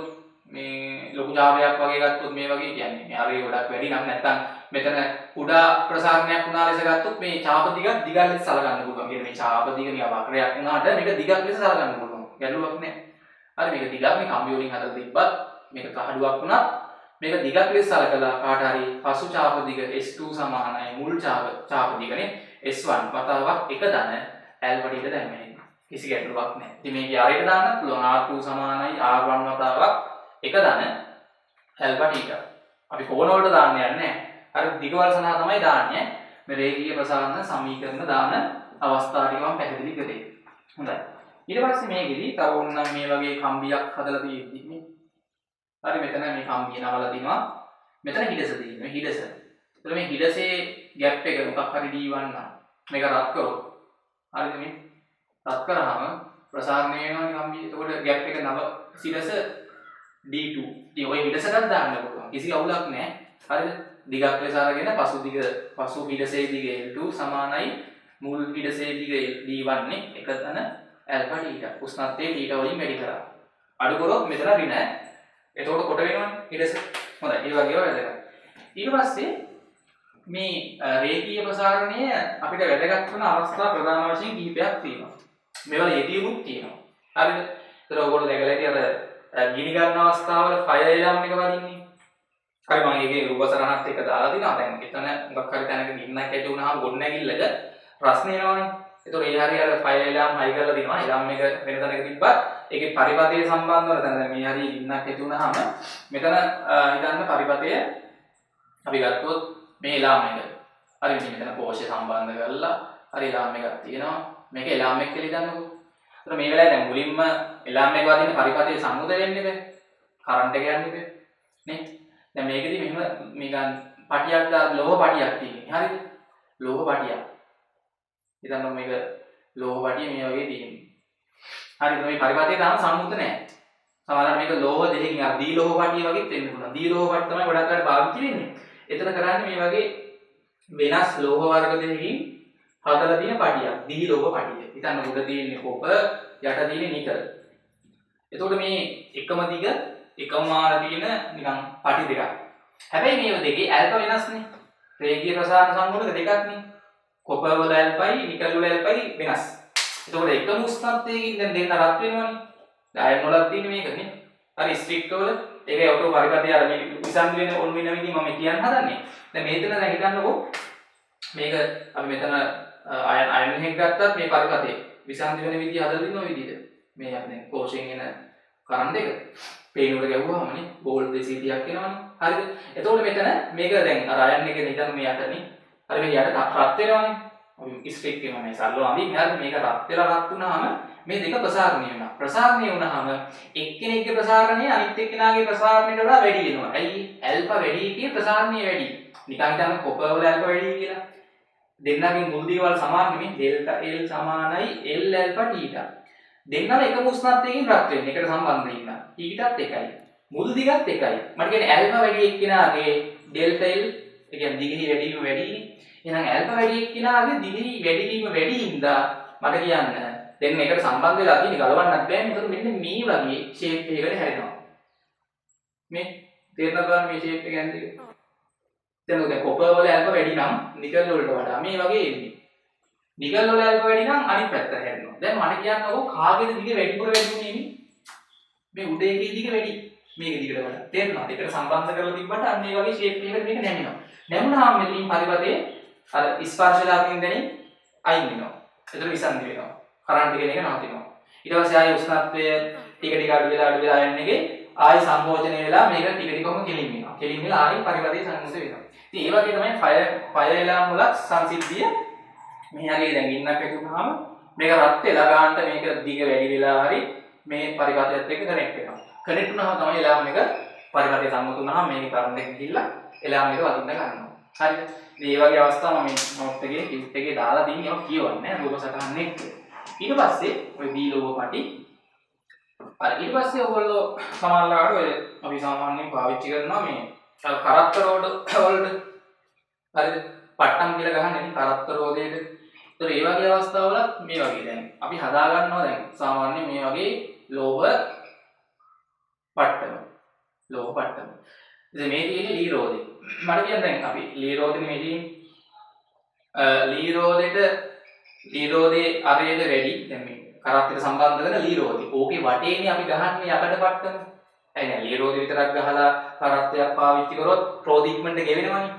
මේ ලොකු ඡාපයක් වගේ ගත්තොත් මේ වගේ කියන්නේ මේ අරය ගොඩක් වැඩි නම් නැත්නම් මෙතන කුඩා ප්‍රසාරණයක් වුණා ලෙස ගත්තොත් මේ ඡාප දිග ලෙස සලකන්න පුළුවන්. කියන්නේ මේ ඡාප දිග නිකන් වක්‍රයක් වුණාට මේක දිගක් ලෙස සලකන්න පුළුවන්. ගැටලුවක් නැහැ. හරි මේක දිගක් මේ කම්බි වලින් හදලා තිබ්බත් මේක තහඩුවක් වුණත් මේක දිගක් ලෙස සලකලා කාට හරි පසු ඡාප දිග S2 සමානයි මුල් ඡාප දිගනේ S1 වතාවක් එක දන ඇල්ෆා ටීට දැම්මේ. කිසි ගැටලුවක් නැහැ. ඉතින් මේක යාරයට දාන්නත් පුළුවන් R2 සමානයි R1 වතාවක් එක දන ඇල්ෆා ටීට. අපි කෝණ වලට දාන්න යන්නේ නැහැ. අර දිගවල සඳහා තමයි දාන්නේ. මේ රේඛීය ප්‍රසාරණ සමීකරණ දාන අවස්ථා ටික මම පැහැදිලි කරේ. හොඳයි. ඊට පස්සේ මේකෙදි තව ඕනනම් මේ වගේ කම්බියක් හදලා තියෙද්දි මේ හරි මෙතන මේ කම්බිය නවලා දිනවා. මෙතන හිඩස තියෙනවා. හිඩස. එතකොට මේ හිඩසේ ગેප් එක මොකක් හරි D1 නම් මේක රත් කරොත් හරිද මේ රත් කරාම ප්‍රසාරණය වෙනවා කම්බිය. එතකොට ગેප් එක නව හිඩස D2. ඉතින් ඔය හිඩසටත් දාන්න පුළුවන්. කිසි අවුලක් නැහැ. හරිද? දිගක් ලෙස අරගෙන පසු හිඩසේ දිග L2 සමානයි මුල් හිඩසේ දිග D1 නේ එක තන ඇල්ෆා තීටා. උෂ්ණත්වයේ තීටා වලින් වැඩි කරා. අඩු කරොත් මෙතන ඍණ. එතකොට කොට වෙනවනේ හිඩස. හොඳයි. ඒ වගේ ඒවා වැදගත්. ඊට පස්සේ මේ රේඛීය ප්‍රසාරණය අපිට වැදගත් වෙන අවස්ථා ප්‍රධාන වශයෙන් කිහිපයක් තියෙනවා. මේවල යෙදීමුත් තියෙනවා. හරිද? ඒතර ඔයගොල්ලෝ දැකලා ඇති අර ගිනි ගන්න අවස්ථාවල ෆයර් එලාම් එක වදින්නේ. හරි මම ඒකේ රූප සරහනත් එක දාලා දිනවා. දැන් එතන මොකක් හරි තැනක ගින්නක් ඇති වුණාම ගොඩ නැගිල්ලක රස්නේ එනවනේ. ඒතර ඒ හරිය අර ෆයර් එලාම් හයි කරලා දිනවා. එලාම් එක වෙන තැනක තිබ්බත් ඒකේ පරිපතයේ සම්බන්ධව දැන් මේ හරිය ගින්නක් ඇති වුණාම මෙතන හිතන්න පරිපතය අපි ගත්තොත් මේ එලාම් එක. හරි මෙතන කෝෂය සම්බන්ධ කරලා හරි එලාම් එකක් තියෙනවා. මේක එලාම් එක කියලා හිතන්නකෝ. ඒතර මේ වෙලාවේ දැන් මුලින්ම එලාම් එක වදින පරිපතයේ සම්මුද වෙන්නේ බෑ. කරන්ට් එක යන්නේ බෑ. නේ? දැන් මේකෙදි මෙහෙම මේකන් පටියක් දා ලෝහ පටියක් තියෙන්නේ. හරිද? ලෝහ පටියක්. හිතන්න මේක ලෝහ පටිය මේ වගේ තියෙන්නේ. හරිද? මේ පරිපතේ තාම සම්මුත නැහැ. සමහරවිට මේක ලෝහ දෙකකින් අර දී ලෝහ පටිය වගේ වෙන්න පුළුවන්. දී ලෝහ පටිය තමයි ගොඩක් අය පාවිච්චි වෙන්නේ. එතන කරන්නේ මේ වගේ වෙනස් ලෝහ වර්ග දෙකකින් හදලා තියෙන පටියක්. දී ලෝහ පටිය. හිතන්න උඩ තියෙන්නේ කොපර්, යට තියෙන්නේ නිකල්. එතකොට මේ එකම දිග එකම මාන තියෙන නිකන් පටි දෙකක්. හැබැයි මේ දෙකේ ඇල්ෆා වෙනස්නේ. රේඛීය ප්‍රසාරණ සංගුණක දෙකක් නේ. කොපර් වල ඇල්ෆායි, නිකල් වල ඇල්ෆායි වෙනස්. එතකොට එකම උෂ්ණත්වයකින් දැන් දෙන්න රත් වෙනවනේ. ඩයන් වලක් තියෙන මේකනේ. හරි ස්ට්‍රික්ට් වල ඒකේ ඔටෝ පරිපතය අර මේ විසන්දි වෙන ඔන් වෙන විදිහ මම කියන්න හදන්නේ. දැන් මේතන දැන් හිතන්නකෝ මේක අපි මෙතන අයන් එක ගත්තත් මේ පරිපතේ විසන්ධි වෙන විදිය හදලා දින ඔය විදිහට. මේ අපි දැන් කෝෂයෙන් එන කරන්ට් එක පේනුවට ගැහුවාමනේ වෝල්ට් 230ක් එනවනේ. හරිද? එතකොට මෙතන මේක දැන් අර අයන් එකේ හිටන් මේ යටනේ. හරි මේ යට රත් වෙනවනේ. අපි ස්ට්‍රික් එකම මේ සල්ලෝ අඳින්න හරි මේක රත් වෙලා රත් වුණාම මේ දෙක ප්‍රසාරණය වෙනවා. ප්‍රසාරණය වුණාම එක්කෙනෙක්ගේ ප්‍රසාරණය අනිත් එක්කෙනාගේ ප්‍රසාරණයට වඩා වැඩි වෙනවා. ඇයි? ඇල්ෆා වැඩි එකේ ප්‍රසාරණය වැඩි. නිකන් හිතන්න කොපර් වල ඇල්ෆා වැඩි කියලා. දෙන්නගේ මුල් දිගවල සමාන නෙමෙයි. ඩෙල්ටා L සමානයි L ඇල්ෆා තීටා. දෙන්නම එකම උෂ්ණත්වයකින් රත් වෙන්නේ. ඒකට සම්බන්ධ ඉන්න. තීටාත් එකයි. මුල් දිගත් එකයි. මට කියන්නේ ඇල්ෆා වැඩි එක්කෙනාගේ ඩෙල්ටා L ඒ කියන්නේ දිගිනි වැඩිම වැඩිනේ. එහෙනම් ඇල්ෆා වැඩි එක්කෙනාගේ දිගිනි වැඩිම වැඩි හින්දා මට කියන්න දෙන්න එකට සම්බන්ධ වෙලා තියෙන ගලවන්නත් බෑ. මොකද මෙන්න මේ වගේ ෂේප් එකකට හැරෙනවා. මේ තේරෙනවද බලන්න මේ ෂේප් එක යන්නේ? දැන් ඔය කොපර් වල ඇල්ෆා වැඩි නම් නිකල් වලට වඩා මේ වගේ එන්නේ. නිකල් වල ඇල්ෆා වැඩි නම් අනිත් පැත්තට හැරෙනවා. දැන් මට කියන්නකෝ කාගේද දිග වැඩිපුර වැඩිුනේ නේ? මේ උඩ එකේ දිග වැඩි. මේක දිගට වඩා. තේරෙනවද? ඒකට සම්බන්ධ කරලා තිබ්බට අන්න ඒ වගේ ෂේප් එකකට මේක නැමෙනවා. නැමුණාම මෙතනින් පරිපතේ අර ස්පර්ශලාකින් දැනින් අයින් වෙනවා. ඒතර විසන්ධි වෙනවා. කරන්ට් එක නවතිනවා. ඊට පස්සේ ආයෙ උෂ්ණත්වය ටික ටික අඩු වෙලා යන එකේ ආයෙ සම්පෝෂණය වෙලා මේක ටික ටිකම කෙලින් වෙනවා. කෙලින් වෙලා ආයෙ පරිපතේ සංයුක්ත වෙනවා. ඉතින් ඒ වගේ තමයි ෆයර් එලාම් වල සංසිද්ධිය. මේ හරිය දැන් ගින්නක් ඇති වුණාම මේක රත් වෙලා ගන්නට මේක දිග වැඩි වෙලා හරි මේ පරිපතයත් එක්ක කනෙක්ට් වෙනවා. කනෙක්ට් වුණාම තමයි එලාම් එක පරිපතේ සංයුක්ත වුණාම මේකේ කරන්ට් එක ගිහිල්ලා එලාම් එක වදින්න ගන්නවා. හරිද? ඉතින් මේ වගේ අවස්ථා මම නෝට් එකේ කිව්ට් එකේ දාලා තින්නේ ඔය කියවන්නේ රූප සටහන් එක්ක. ඊට පස්සේ ඔය B ලෝගෝ පටි ඊට පස්සේ ඔයගොල්ලෝ සමහරවිට ඔය අපි සාමාන්‍යයෙන් පාවිච්චි කරනවා මේ කරත්ත රෝඩ වලට හරිද? පට්ටම් කියලා ගහන්නේ නේ කරත්ත රෝදේට. ඒතර ඒ වගේ අවස්ථාවල මේ වගේ දැන් අපි හදා ගන්නවා දැන් සාමාන්‍යයෙන් මේ වගේ ලෝහ පට්ටම. ලෝහ පට්ටම. ඉතින් මේ තියෙන්නේ ලී රෝදේ. මට කියන්න දැන් අපි ලී රෝදේ මේ තියෙන්නේ ලී රෝදේ අරේද වැඩි දැන් මේ කරත්තට සම්බන්ධ වෙන ලී රෝදේ. ඕකේ වටේනේ අපි ගහන්නේ යකඩ පට්ටම. ඇයි නෑ ලී රෝදේ විතරක් ගහලා කරත්තයක් පාවිච්චි කරොත් රෝද ඉක්මනට ගෙවෙනවනේ.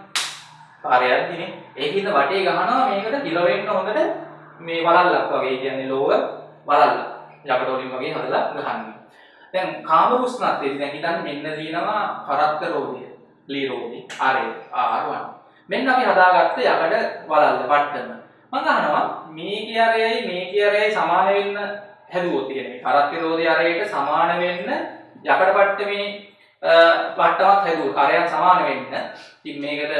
පාරයක්දිනේ. ඒකින්ද වටේ ගහනවා මේකට හිර වෙන්න හොඳට මේ වලල්ලක් වගේ කියන්නේ ලෝහ වලල්ල. යකඩ වලින් වගේ හදලා ගහන්නේ. දැන් කාම උෂ්ණත්වයේ දැන් හිතන්න මෙන්න දිනනවා කරත්ත රෝදය. ලී රෝදේ R1. මෙන්න අපි හදාගත්ත යකඩ වලල්ල පට්ටම. මම අහනවා මේකේ අරයයි සමාන වෙන්න හැදුවොත් කියන්නේ කරත්ත රෝදේ අරයට සමාන වෙන්න යකඩ පට්ටමේ පට්ටමක් හැදුවොත් අරයන් සමාන වෙන්න. ඉතින් මේකට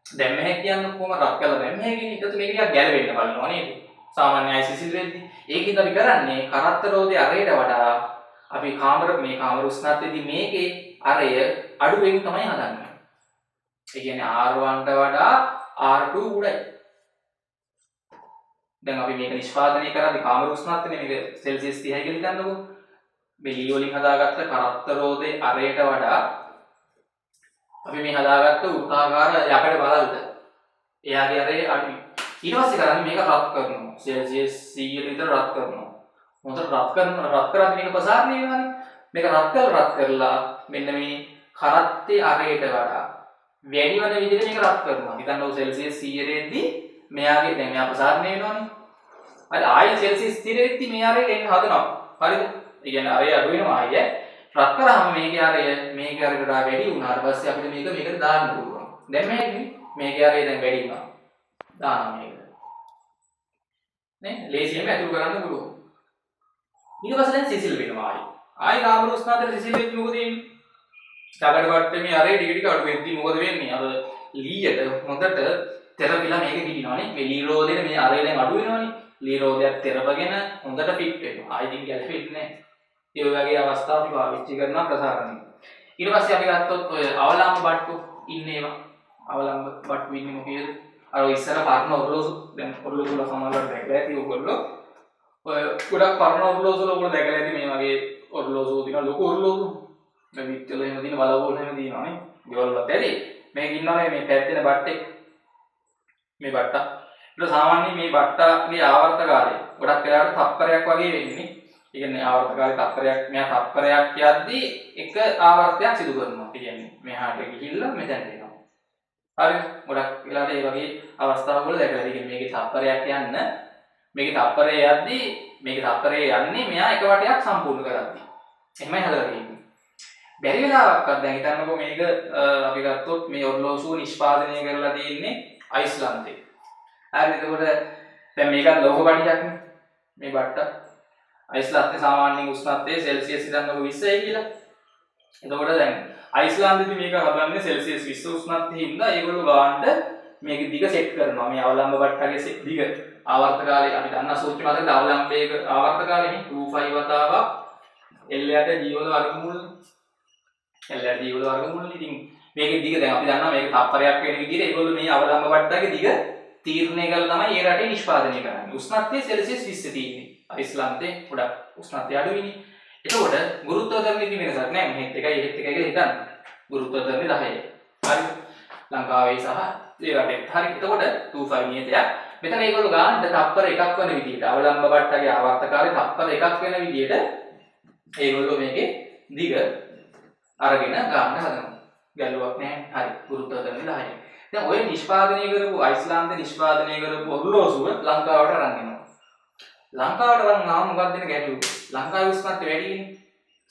දැම්ම හැක් කියන්නේ කොහොම රත් කළා දැම්ම හැකින් ඊටත් මේක ටිකක් ගැලවෙන්න බලනවා නේද? සාමාන්‍ය අයිසිසිල් වෙද්දි. ඒකෙන්ද අපි කරන්නේ කරත්ත රෝදේ අරයට වඩා අපි කාමර උෂ්ණත්වයේදී මේකේ අරය අඩු වෙමින් තමයි හදන්නේ. ඒ කියන්නේ R1ට වඩා R2 උඩයි. දැන් අපි මේක නිෂ්පාදනය කරද්දී කාමර උෂ්ණත්වනේ මේක සෙල්සියස් 30යි කියලා හිතන්නකෝ. මේ ලී වලින් හදාගත්ත කරත්ත රෝදේ අරයට වඩා අපි මේ හදාගත්ත වෘත්තාකාර යකඩ බලල්ද එයාගේ අරේ අඩුයි. ඊට පස්සේ කරන්නේ මේක රත් කරනවා. සෙල්සියස් 100 විතර රත් කරනවා. මොකද රත් කරද්දී මේක ප්‍රසාරණය වෙනවානේ. මේක රත් කරලා මෙන්න මේ කරත්තේ අරයට වඩා වැඩි වෙන විදිහට මේක රත් කරනවා. හිතන්න ඔය සෙල්සියස් 100 රේද්දී මෙයාගේ දැන් මෙයා ප්‍රසාරණය වෙනවානේ. හරි ආයෙ සෙල්සියස් 30 රේද්දී මේ අරේ එන්න හදනවා. හරිද? ඒ කියන්නේ අරේ අඩු වෙනවා ආයෙ. රත් කරාම මේකේ අරයට වඩා වැඩි වුණාට පස්සේ අපිට මේකට දාන්න පුළුවන්. දැන් මේකේ අරේ දැන් වැඩි වුණා. දානවා මේකට. නේ? ලේසියෙන්ම අතුරු කරන්න පුළුවන්. ඊට පස්සේ දැන් සිසිල් වෙනවා ආයෙ. ආයෙ කාබන් උෂ්ණත්වයට සිසිල් වෙද්දි මොකද වෙන්නේ? යකඩ වට්ටමේ අරේ ටික ටික අඩු වෙද්දි මොකද වෙන්නේ? අර ලීයට හොඳට තෙරපිලා මේක ගිනිනවනේ. මේ ලී රෝදේ මේ අරේ දැන් අඩු වෙනවනේ. ලී රෝදයක් තෙරපගෙන හොඳට ෆිට වෙනවා. ආයෙ ඉතින් ගැලපෙන්නේ නැහැ. ඒ වගේ අවස්ථා අපි පාවිච්චි කරනවා ප්‍රසාරණය. ඊට පස්සේ අපි ගත්තොත් ඔය අවලම්බ බට්ටු ඉන්නේවා. අවලම්බ බට්ටු ඉන්නේ මොකේද? අර ඉස්සර පරණ ඔරලෝසු දැන් ඔරලෝසු වල සමහරවල් දැකලා ඇති ඔයගොල්ලෝ. ඔය ගොඩක් පරණ ඔරලෝසු වල ඔයගොල්ලෝ දැකලා ඇති මේ වගේ ඔරලෝසු දින ලොකු ඔරලෝසු. මේ විත්වල එහෙම දින බලවෝල් එහෙම දිනවනේ. ගෙවල් වලත් ඇති. මේක ඉන්නවනේ මේ පැත්තේ බට්ටේ. මේ බට්ටා. ඒක සාමාන්‍යයෙන් මේ බට්ටාගේ ආවර්ත කාලය ගොඩක් වෙලාවට තප්පරයක් වගේ වෙන්නේ. ඒ කියන්නේ ආවර්ත කාලේ තප්පරයක් මෙයා තප්පරයක් යද්දී එක ආවර්තයක් සිදු කරනවා. ඒ කියන්නේ මෙහාට ගිහිල්ලා මෙතැනට එනවා. හරි ගොඩක් වෙලාවට මේ වගේ අවස්ථාවවල දැකලා තියෙන්නේ මේකේ තප්පරයක් යන්න මේකේ තප්පරය යද්දී මේකේ තප්පරය යන්නේ මෙයා එක වටයක් සම්පූර්ණ කරද්දී. එහෙමයි හදලා තියෙන්නේ. බැරි වෙලාවක්වත් දැන් හිතන්නකෝ මේක අපි ගත්තොත් මේ ඔර්ලෝසුව නිෂ්පාදනය කරලා තියෙන්නේ අයිස්ලන්තේ. හරි එතකොට දැන් මේකත් ලෝක පඩියක්නේ. මේ බට්ට අයිස්ලන්තේ සාමාන්‍ය උෂ්ණත්වය සෙල්සියස් හිතන්නකෝ 20යි කියලා. එතකොට දැන් අයිස්ලන්තෙදි මේක හදන්නේ සෙල්සියස් 20 උෂ්ණත්වයේ හින්දා ඒගොල්ලෝ ගාන්න මේක දිග සෙට් කරනවා. මේ අවලම්බ බට්ටගේ දිග ආවර්ත කාලය අපි දන්නා සූත්‍රය මතකද අවලම්බයක ආවර්ත කාලෙ 25 වතාවක් L යට G වල වර්ගමූල L යට G වල වර්ගමූල ඉතින් මේකේ දිග දැන් අපි දන්නවා මේක තප්පරයක් වෙන විදිහට ඒගොල්ලෝ මේ අවලම්බ බට්ටගේ දිග තීරණය කරලා තමයි ඒ රටේ නිෂ්පාදනය කරන්නේ. උෂ්ණත්වය සෙල්සියස් 20 තියෙන්නේ. අයිස්ලන්තේ ගොඩක් උෂ්ණත්වය අඩුයිනේ. එතකොට ගුරුත්වාකර්ෂණයේ වෙනසක් නැහැ. මෙහෙත් එකයි එහෙත් එකයි කියලා හිතන්න. ගුරුත්වාකර්ෂණය 10යි. හරි. ලංකාවේ සහ ඒ රටේ. හරි. එතකොට 25 නියතයක්. මෙතන ඒගොල්ලෝ ගන්න තප්පර එකක් වෙන විදිහට අවලම්බ බට්ටගේ ආවර්ත කාලේ තප්පර එකක් වෙන විදිහට ඒගොල්ලෝ මේකේ දිග අරගෙන ගන්න හදනවා. ගැලුවක් නැහැ. හරි. ගුරුත්වාකර්ෂණය 10යි. දැන් ඔය නිෂ්පාදනය කරපු අයිස්ලන්තේ නිෂ්පාදනය කරපු ඔර්ලෝසුව ලංකාවට අරන් එනවා. ලංකාවට අරන් ආවම මොකක්ද වෙන ගැටලුව? ලංකාවේ උෂ්ණත්වය වැඩිනේ.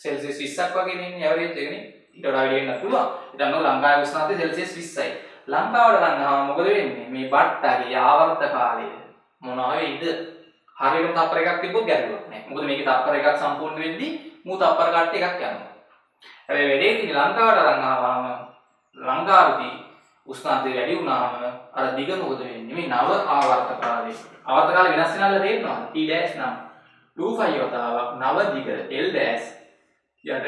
සෙල්සියස් 20ක් වගේ නෙන්නේ ඇවරේජ් එකනේ. ඊට වඩා වැඩි වෙන්නත් පුළුවන්. ඉතින් ලංකාවේ උෂ්ණත්වය සෙල්සියස් 20යි. ලංකාවට අරන් ආවම මොකද වෙන්නේ? මේ බට්ටගේ ආවර්ත කාලය මොනවා වෙයිද? හරියටම තප්පර එකක් තිබ්බොත් ගැටලුවක් නැහැ. මොකද මේකේ තප්පර එකක් සම්පූර්ණ වෙද්දී මූ තප්පර කට්ට එකක් යනවා. හැබැයි වැඩේ ඉතින් ලංකාවට අරන් ආවම ලංකාවේදී උෂ්ණත්වය වැඩි වුණාම අර දිග මොකද වෙන්නේ? මේ නව ආවර්ත කාලේ. ආවර්ත කාලේ වෙනස් වෙනවද තේරෙනවද? T dash නම් 25 වතාවක් නව දිග L dash යට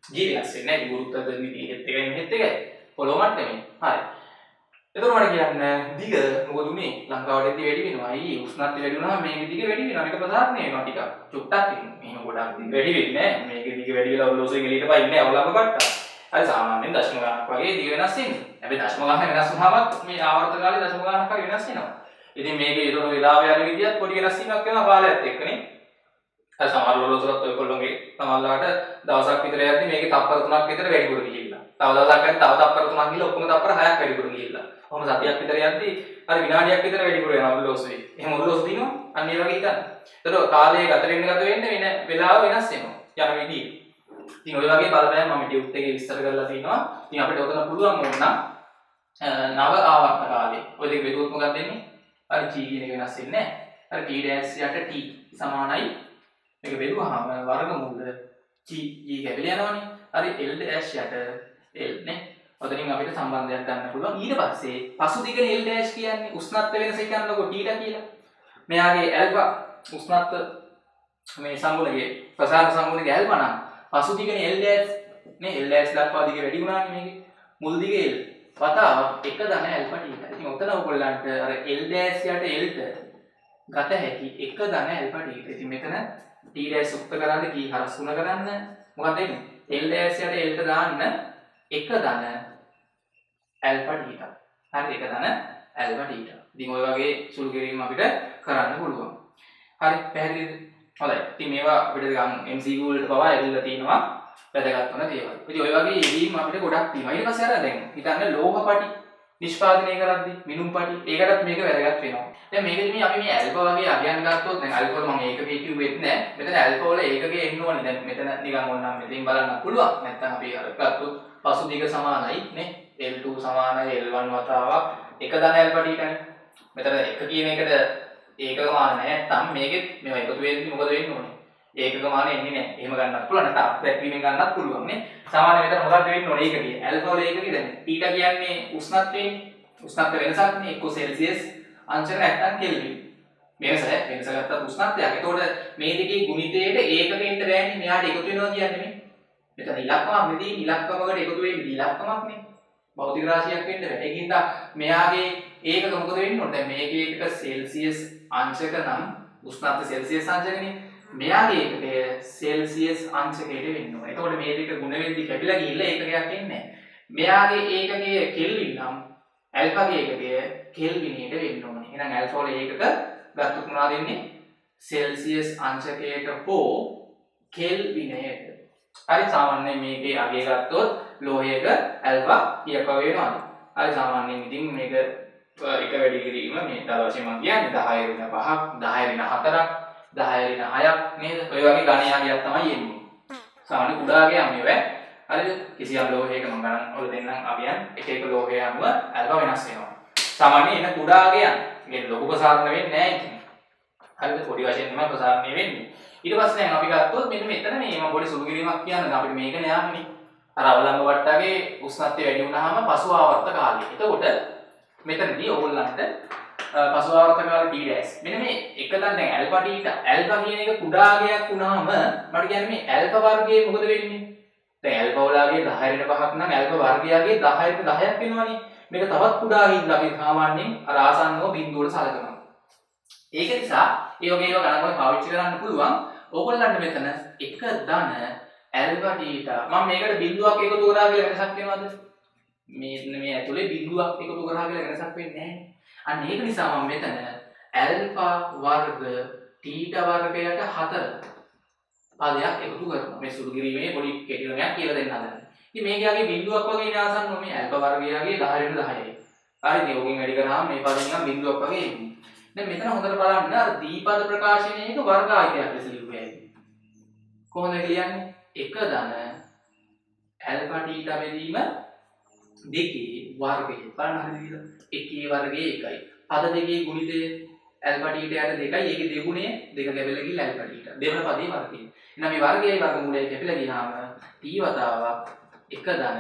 G වෙනස් වෙන්නේ නැහැ. ගුරුත්වාකර්ෂණයේ හෙත් එකයි මෙහෙත් එකයි. පොළොව මට්ටමේ. හරි. එතකොට මට කියන්න දිග මොකද උනේ? ලංකාවටදී වැඩි වෙනවා. අයියේ උෂ්ණත්වය වැඩි වුණාම මේකේ දිග වැඩි වෙනවා. මේක ප්‍රසාරණය වෙනවා ටිකක්. චුට්ටක් එහෙම ගොඩක් දිග වැඩි වෙන්නේ නැහැ. මේකේ දිග වැඩි වෙලා ඔර්ලෝසුවෙන් එළියට පයින්නේ අවලම්බ බට්ටා. හරි සාමාන්‍යයෙන් දශම ගණනක් වගේ දිග වෙනස් වෙන්නේ. හැබැයි දශම ගණන වෙනස් වුණාම මේ ආවර්ත කාලේ දශම ගණනක් හරි වෙනස් වෙනවා. ඉතින් මේකේ ඒතර වේලාව යන විදියත් පොඩි වෙනස් වීමක් වෙනවා කාලයත් එක්කනේ. හරි සමහර ඔර්ලෝසුවත් ඔයගොල්ලෝගේ සමහරලාට දවසක් විතර යද්දි මේකේ තප්පර 3ක් විතර වැඩිපුර ගිහිල්ලා. තව දවසක් යද්දි තව තප්පර 3ක් ගිහිල්ලා ඔක්කොම තප්පර 6ක් වැඩිපුර ගිහිල්ලා. කොහොම සතියක් විතර යද්දි හරි විනාඩියක් විතර වැඩිපුර වෙනවා ඔර්ලෝසුවේ. එහෙම ඔර්ලෝසු දිනවා. අන්න ඒ වගේ හිතන්න. එතකොට කාලය ගත වෙන්න වෙන වෙලාව වෙනස් වෙනවා. යන විදිය. ඉතින් ඔය වගේ බලපෑම් මම ටියුට් එකේ විස්තර කරලා තිනවා. ඉතින් අපිට ඔතන පුළුවන් වුණා නව ආවර්ත කාලේ. ඔය දෙක බෙදුවොත් මොකක්ද වෙන්නේ? අර G කියන එක වෙනස් වෙන්නේ නැහැ. අර T dash යට T සමානයි. මේක බෙදුවාම වර්ගමූල G කැවිල යනවනේ. හරි L dash යට L නේ. ඔතනින් අපිට සම්බන්ධයක් ගන්න පුළුවන්. ඊට පස්සේ පසු දිගනේ L dash කියන්නේ උෂ්ණත්ව වෙනස හිතන්නකො T කියලා. මෙයාගේ ඇල්ෆා උෂ්ණත්ව මේ සංගුණගේ ප්‍රසාර සංගුණගේ ඇල්ෆා නම් පසු දිගනේ L dash නේ L dash දක්වා දිග වැඩි වුණානේ මේකේ. මුල් දිගේ L වතාවක් එක ධන ඇල්ෆා T. ඉතින් ඔතන ඔයගොල්ලන්ට අර L dash යට L ට ගත හැකි එක ධන ඇල්ෆා T. ඉතින් මෙතන T dash උක්ත කරන්න කී හරස් ගුණ කරන්න මොකක්ද වෙන්නේ? L dash යට L ට දාන්න එක ධන ඇල්ෆා T. හරි එක ධන ඇල්ෆා T. ඉතින් ඔය වගේ සුළු කිරීම අපිට කරන්න පුළුවන්. හරි පැහැදිලිද? හොඳයි. ඉතින් මේවා අපිට ගන්න MCQ වලට පවා ඇවිල්ලා තිනවා වැදගත් වෙන දේවල්. ඉතින් ඔය වගේ යෙදීම් අපිට ගොඩක් තියෙනවා. ඊට පස්සේ අර දැන් හිතන්න ලෝහ පටි නිෂ්පාදනය කරද්දී මිනුම් පටි ඒකටත් මේක වැදගත් වෙනවා. දැන් මේකෙදි මේ අපි මේ ඇල්ෆා වගේ අගයන් ගත්තොත් දැන් ඇල්ෆා වල මම ඒකකේ කිව්වෙත් නෑ. මෙතන ඇල්ෆා වල ඒකකේ එන්න ඕනේ. දැන් මෙතන නිකන් ඕනනම් මෙතනින් බලන්න පුළුවන්. නැත්නම් අපි අර ගත්තොත් පසු දිග සමානයි නේ. L2 සමානයි L1 වතාවක් එක ධන ඇල්ෆා ටීටනේ. මෙතන එක කියන එකට ඒකක මාන නැහැ. නැත්නම් මේකෙත් මේවා එකතු වෙද්දි මොකද වෙන්න ඕනේ? ඒකක මාන එන්නේ නැහැ. එහෙම ගන්නත් පුළුවන්. නැත්නම් අප්දැක්වීමෙන් ගන්නත් පුළුවන් නේ. සාමාන්‍ය මෙතන මොකක්ද වෙන්න ඕනේ? ඒකකේ. ඇල්ෆා වල ඒකකේ දැන් ටීටා කියන්නේ උෂ්ණත්වයේ උෂ්ණත්ව වෙනසක් නේ. එක්ක සෙල්සියස් අංශක නැත්නම් කෙල්වින්. වෙනස ගත්තත් උෂ්ණත්වයක්. ඒතකොට මේ දෙකේ ගුණිතයට ඒකකෙන්ට බෑනේ. මෙයාට එකතු වෙනවා කියන්නේ මේ. මෙතන ඉලක්කමක් නෙදී ඉලක්කමකට එකතු වෙන්නේ ඉලක්කමක් නේ. භෞතික රාශියක් වෙන්න බෑ. ඒකින්ද මෙයාගේ ඒකක මොකද වෙන්න ඕනේ? දැන් මේකේ එකක සෙල්සියස් අංශක නම් උෂ්ණත්ව සෙල්සියස් අංශකනේ. මෙයාගේ ඒකකය සෙල්සියස් අංශකයට වෙන්න ඕනේ. එතකොට මේ දෙක ගුණ වෙද්දි කැපිලා ගිහිල්ලා ඒකකයක් එන්නේ නැහැ. මෙයාගේ ඒකකය කෙල්වින් නම් ඇල්ෆාගේ ඒකකය කෙල්විනයට වෙන්න ඕනේ. එහෙනම් ඇල්ෆා වල ඒකක ගත්තොත් මොනවද වෙන්නේ? සෙල්සියස් අංශකයට හෝ කෙල්විනයට. හරි සාමාන්‍යයෙන් මේකේ අගය ගත්තොත් ලෝහයක ඇල්ෆා කීයක් වගේ වෙනවද? හරි සාමාන්‍යයෙන් ඉතින් මේක එක වැඩි කිරීම මේ දල වශයෙන් මම කියන්නේ 10 ඍණ 5ක් 10 ඍණ 4ක් 10 ඍණ 6ක් නේද? ඔය වගේ ගණයාගයක් තමයි එන්නේ. සාමාන්‍ය කුඩාගේ යන්නේ හරිද? කිසියම් ලෝහයක මම ගණන් වල දෙන්නම් අවියන් එක එක ලෝහය අනුව ඇල්ෆා වෙනස් වෙනවා. සාමාන්‍යයෙන් එන කුඩාගේ යන්නේ. මේ ලොකු ප්‍රසාරණ වෙන්නේ නැහැ ඉතින්. හරිද? පොඩි වශයෙන් තමයි ප්‍රසාරණය වෙන්නේ. ඊට පස්සේ දැන් අපි ගත්තොත් මෙන්න මෙතන මේ මම පොඩි සුළු කිරීමක් කියන්නේ අපිට මේකනේ යන්නේ. අර අවලංගු වට්ටාගේ උෂ්ණත්වය වැඩි වුණාම පසු ආවර්ත කාලය. එතකොට මෙතනදී ඕගොල්ලන්ට පසු ආවර්ත කාලය T dash. මෙන්න මේ එක දැන් ඇල්ෆා තීටා ඇල්ෆා කියන එක කුඩාගයක් වුණාම මට කියන්නේ මේ ඇල්ෆා වර්ගයේ මොකද වෙන්නේ? දැන් ඇල්ෆා වලාගේ 10 ඍණ 5ක් නම් ඇල්ෆා වර්ගයාගේ 10 ඍණ 10ක් වෙනවනේ. මේක තවත් කුඩාකින් අපි සාමාන්‍යයෙන් අර ආසන්නව බිඳුවට සලකනවා. ඒක නිසා ඒ වගේ ඒවා ගණන් වල පාවිච්චි කරන්න පුළුවන්. ඕගොල්ලන්ට මෙතන එක ධන ඇල්ෆා තීටා මම මේකට බිඳුවක් එකතු කරා කියලා වෙනසක් වෙනවද? මේ ඇතුලේ බිඳුවක් එකතු කරා කියලා වෙනසක් වෙන්නේ නැහැ. අන්න ඒක නිසා මම මෙතන ඇල්ෆා වර්ග තීටා වර්ගයට 4 පදයක් එකතු කරනවා. මේ සුළු කිරීමේ පොඩි කෙටිලමක් කියලා දෙන්න හදන්නේ. ඉතින් මේකගේ බිඳුවක් වගේ ඉනාසන්න මේ ඇල්ෆා වර්ගයගේ 10 න් 10යි. හරි ඉතින් ඔකින් වැඩි කරාම මේ පදෙන් නම් බිඳුවක් වගේ එන්නේ. දැන් මෙතන හොඳට බලන්න අර දීපද ප්‍රකාශනයේක වර්ග ආයතනයක් ලෙස ලියුවේ. කොහොමද කියන්නේ? එක ධන ඇල්ෆා තීටා බෙදීම දෙකේ වර්ගය. බලන්න හරිද කියලා? එකේ වර්ගය 1යි. පද දෙකේ ගුණිතය ඇල්ෆා තීටාට 2යි. ඒකේ දෙගුණය 2 ගැබෙලා ගිහලා ඇල්ෆා තීටා. දෙවන පදේ වර්ගය. එහෙනම් මේ වර්ගයයි වර්ගමූලයයි කැපිලා ගියාම t වතාවක් එක ධන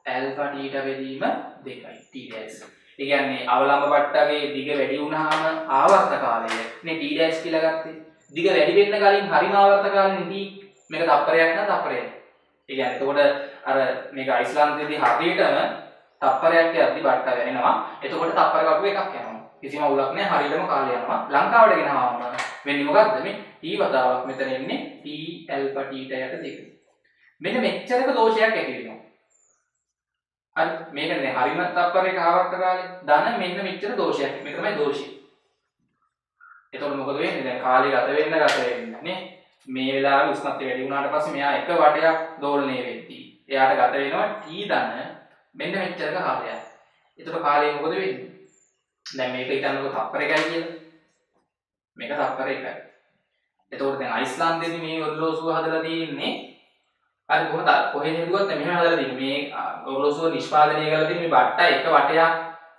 ඇල්ෆා තීටා බෙදීම 2යි t dash. ඒ කියන්නේ අවලම්බ වට්ටගේ දිග වැඩි වුණාම ආවර්ත කාලය නේ t dash කියලා ගත්තේ. දිග වැඩි වෙන්න කලින් හරිම ආවර්ත කාලෙ නේ මේක තප්පරයක් නම් තප්පරයක්. ඒ කියන්නේ එතකොට අර මේක අයිස්ලාන්තයේදී හරියටම තප්පරයක් යද්දි බට්ට වෙනවා. එතකොට තප්පර කටු එකක් යනවා. කිසිම අවුලක් නැහැ හරියටම කාලය යනවා. ලංකාවට ගෙනාවම වෙන්නේ මොකද්ද මේ t වතාවක් මෙතන එන්නේ t ඇල්ෆා තීටායට 2. මෙන්න මෙච්චරක දෝෂයක් ඇති වෙනවා. හරි මේකනේ හරිම තප්පරයක ආවර්ත කාලය. ධන මෙන්න මෙච්චර දෝෂයක්. මේක තමයි දෝෂය. එතකොට මොකද වෙන්නේ? දැන් කාලය ගත වෙන්න නේ. මේ වෙලාවේ උෂ්ණත්වය වැඩි වුණාට පස්සේ මෙයා එක වටයක් දෝලණය වෙද්දී එයාට ගත වෙනවා t ධන මෙන්න මෙච්චරක කාලයක්. එතකොට කාලය මොකද වෙන්නේ? දැන් මේක හිතන්නකො තප්පර එකයි කියලා. මේක තප්පර එකයි. එතකොට දැන් අයිස්ලාන්තයේදී මේ ඔරලෝසුව හදලා තියෙන්නේ අර කොහෙද හිතුවත් මෙහෙම හදලා තියෙන්නේ. මේ ඔරලෝසුව නිෂ්පාදනය කරලා තියෙන්නේ මේ බට්ටා එක වටයක්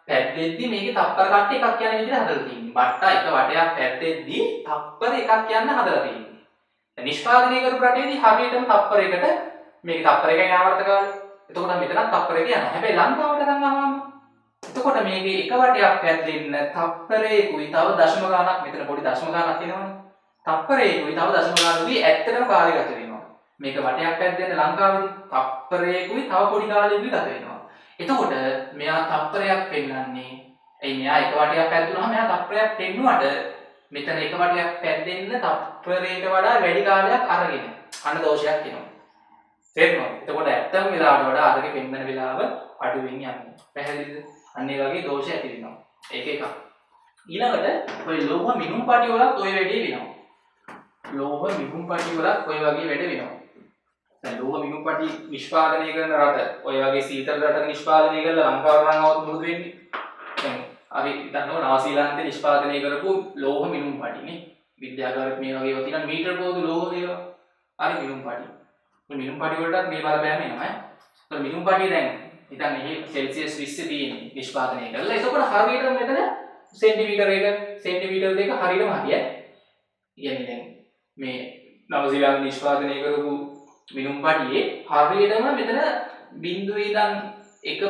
පැද්දෙද්දි මේකේ තප්පර කට්ට එකක් යන විදිහට හදලා තියෙන්නේ. බට්ටා එක වටයක් පැද්දෙද්දි තප්පර එකක් යන හදලා තියෙන්නේ. දැන් නිෂ්පාදනය කරපු රටේදී හරියටම තප්පරයකට මේක තප්පර එකයි ආවර්ත කාලය. එතකොට මෙතනත් තප්පර එක යනවා. හැබැයි ලංකාවට නම් ආවම එතකොට මේකේ එක වටයක් පැද්දෙන්න තප්පරයකුයි තව දශම ගාණක් මෙතන පොඩි දශම ගාණක් එනවනේ. තප්පරයකුයි තව දශම ගාණකුයි ඇත්තටම කාලය ගත වෙනවා. මේක වටයක් පැද්දෙන්න ලංකාවේදී තප්පරයකුයි තව පොඩි කාලයකුයි ගත වෙනවා. එතකොට මෙයා තප්පරයක් පෙන්වන්නේ එයි මෙයා එක වටයක් පැද්දුනහම මෙයා තප්පරයක් පෙන්නුවට මෙතන එක වටයක් පැද්දෙන්න තප්පරයකට වඩා වැඩි කාලයක් අරගෙන අන්න දෝෂයක් එනවා. තේරෙනවද? එතකොට ඇත්තම වෙලාවට වඩා අරගේ පෙන්වන වෙලාව අඩු වෙමින් යනවා. පැහැදිලිද? අන්න ඒ වගේ දෝෂ ඇති වෙනවා. ඒක එකක්. ඊළඟට ඔය ලෝහ මිනුම් පටි වලත් ඔය වැඩේ වෙනවා. ලෝහ මිනුම් පටි වලත් ඔය වගේ වැඩ වෙනවා. දැන් ලෝහ මිනුම් පටි නිෂ්පාදනය කරන රට ඔය වගේ සීතල රටක නිෂ්පාදනය කරලා ලංකාවට නම් આવොත් මොකද වෙන්නේ? දැන් අපි හිතනවා නවසීලන්තේ නිෂ්පාදනය කරපු ලෝහ මිනුම් පටි නේ. විද්‍යාගාරෙත් මේ වගේ ඒවා තියෙනවා මීටර පොදු ලෝහ දේවා. අර මිනුම් පටි. මේ මිනුම් පටි වලටත් මේ බලපෑම එනවා ඈ. ඒත් මිනුම් පටි දැන් ඉතින් මේ සෙල්සියස් 20 තියෙන නිෂ්පාදනය කරලා එතකොට හරියටම මෙතන සෙන්ටිමීටර 1 සෙන්ටිමීටර 2 හරියටම හරියයි. කියන්නේ දැන් මේ නවසීලන්ත නිෂ්පාදනය කරපු මිනුම් පටියේ හරියටම මෙතන බිංදුවේ ඉඳන් එක